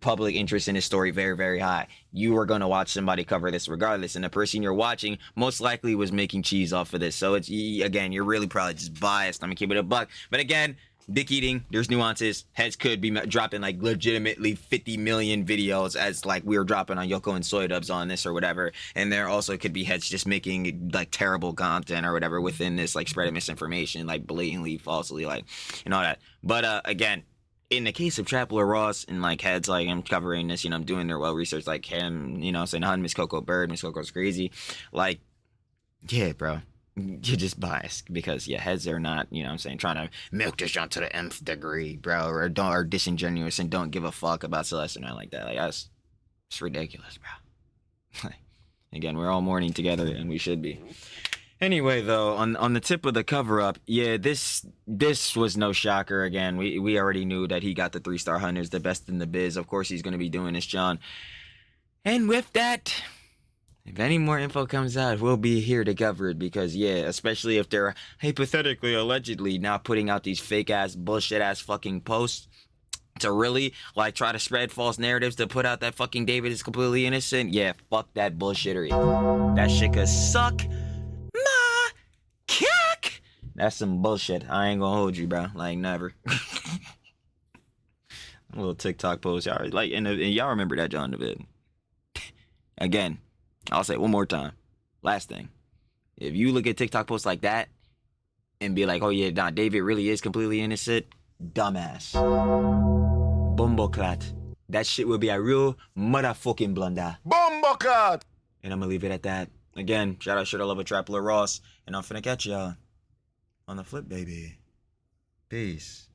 public interest in his story very, very high. You are going to watch somebody cover this regardless, and the person you're watching most likely was making cheese off of this. So it's, again, you're really probably just biased. I'm gonna keep it a buck. But again, dick eating, there's nuances. Heads could be dropping like legitimately 50 million videos as like we were dropping on Yoko and Soy Dubs on this or whatever, and there also could be heads just making like terrible content or whatever within this, like spreading misinformation, like blatantly, falsely, like, and all that. But again, in the case of Trapler Ross and like heads, like I'm covering this, you know, I'm doing their well research, like him, you know, saying Hun, Miss Coco Bird, Miss Coco's crazy, like, yeah, bro, you're just biased because yeah, heads are not, you know what I'm saying, trying to milk this junk to the nth degree, bro, or are disingenuous and don't give a fuck about Celeste or not like that. Like, that's it's ridiculous, bro. Like, again, we're all mourning together and we should be. Anyway, though, on the tip of the cover up, yeah, this was no shocker. Again, we already knew that he got the 3-star hunters, the best in the biz. Of course, he's gonna be doing this, John. And with that, if any more info comes out, we'll be here to cover it because, yeah, especially if they're hypothetically, allegedly now putting out these fake ass, bullshit ass fucking posts to really like try to spread false narratives to put out that fucking David is completely innocent. Yeah, fuck that bullshittery. That shit could suck my cock. That's some bullshit. I ain't gonna hold you, bro. Like, never. A little TikTok post, y'all like, and y'all remember that, John David. Again, I'll say it one more time. Last thing. If you look at TikTok posts like that and be like, oh yeah, nah, David really is completely innocent, dumbass. Bumbleclat. That shit will be a real motherfucking blunder. Bumbleclat! And I'm gonna leave it at that. Again, shout out Shoulda Love a Trapler Ross. And I'm finna catch y'all on the flip, baby. Peace.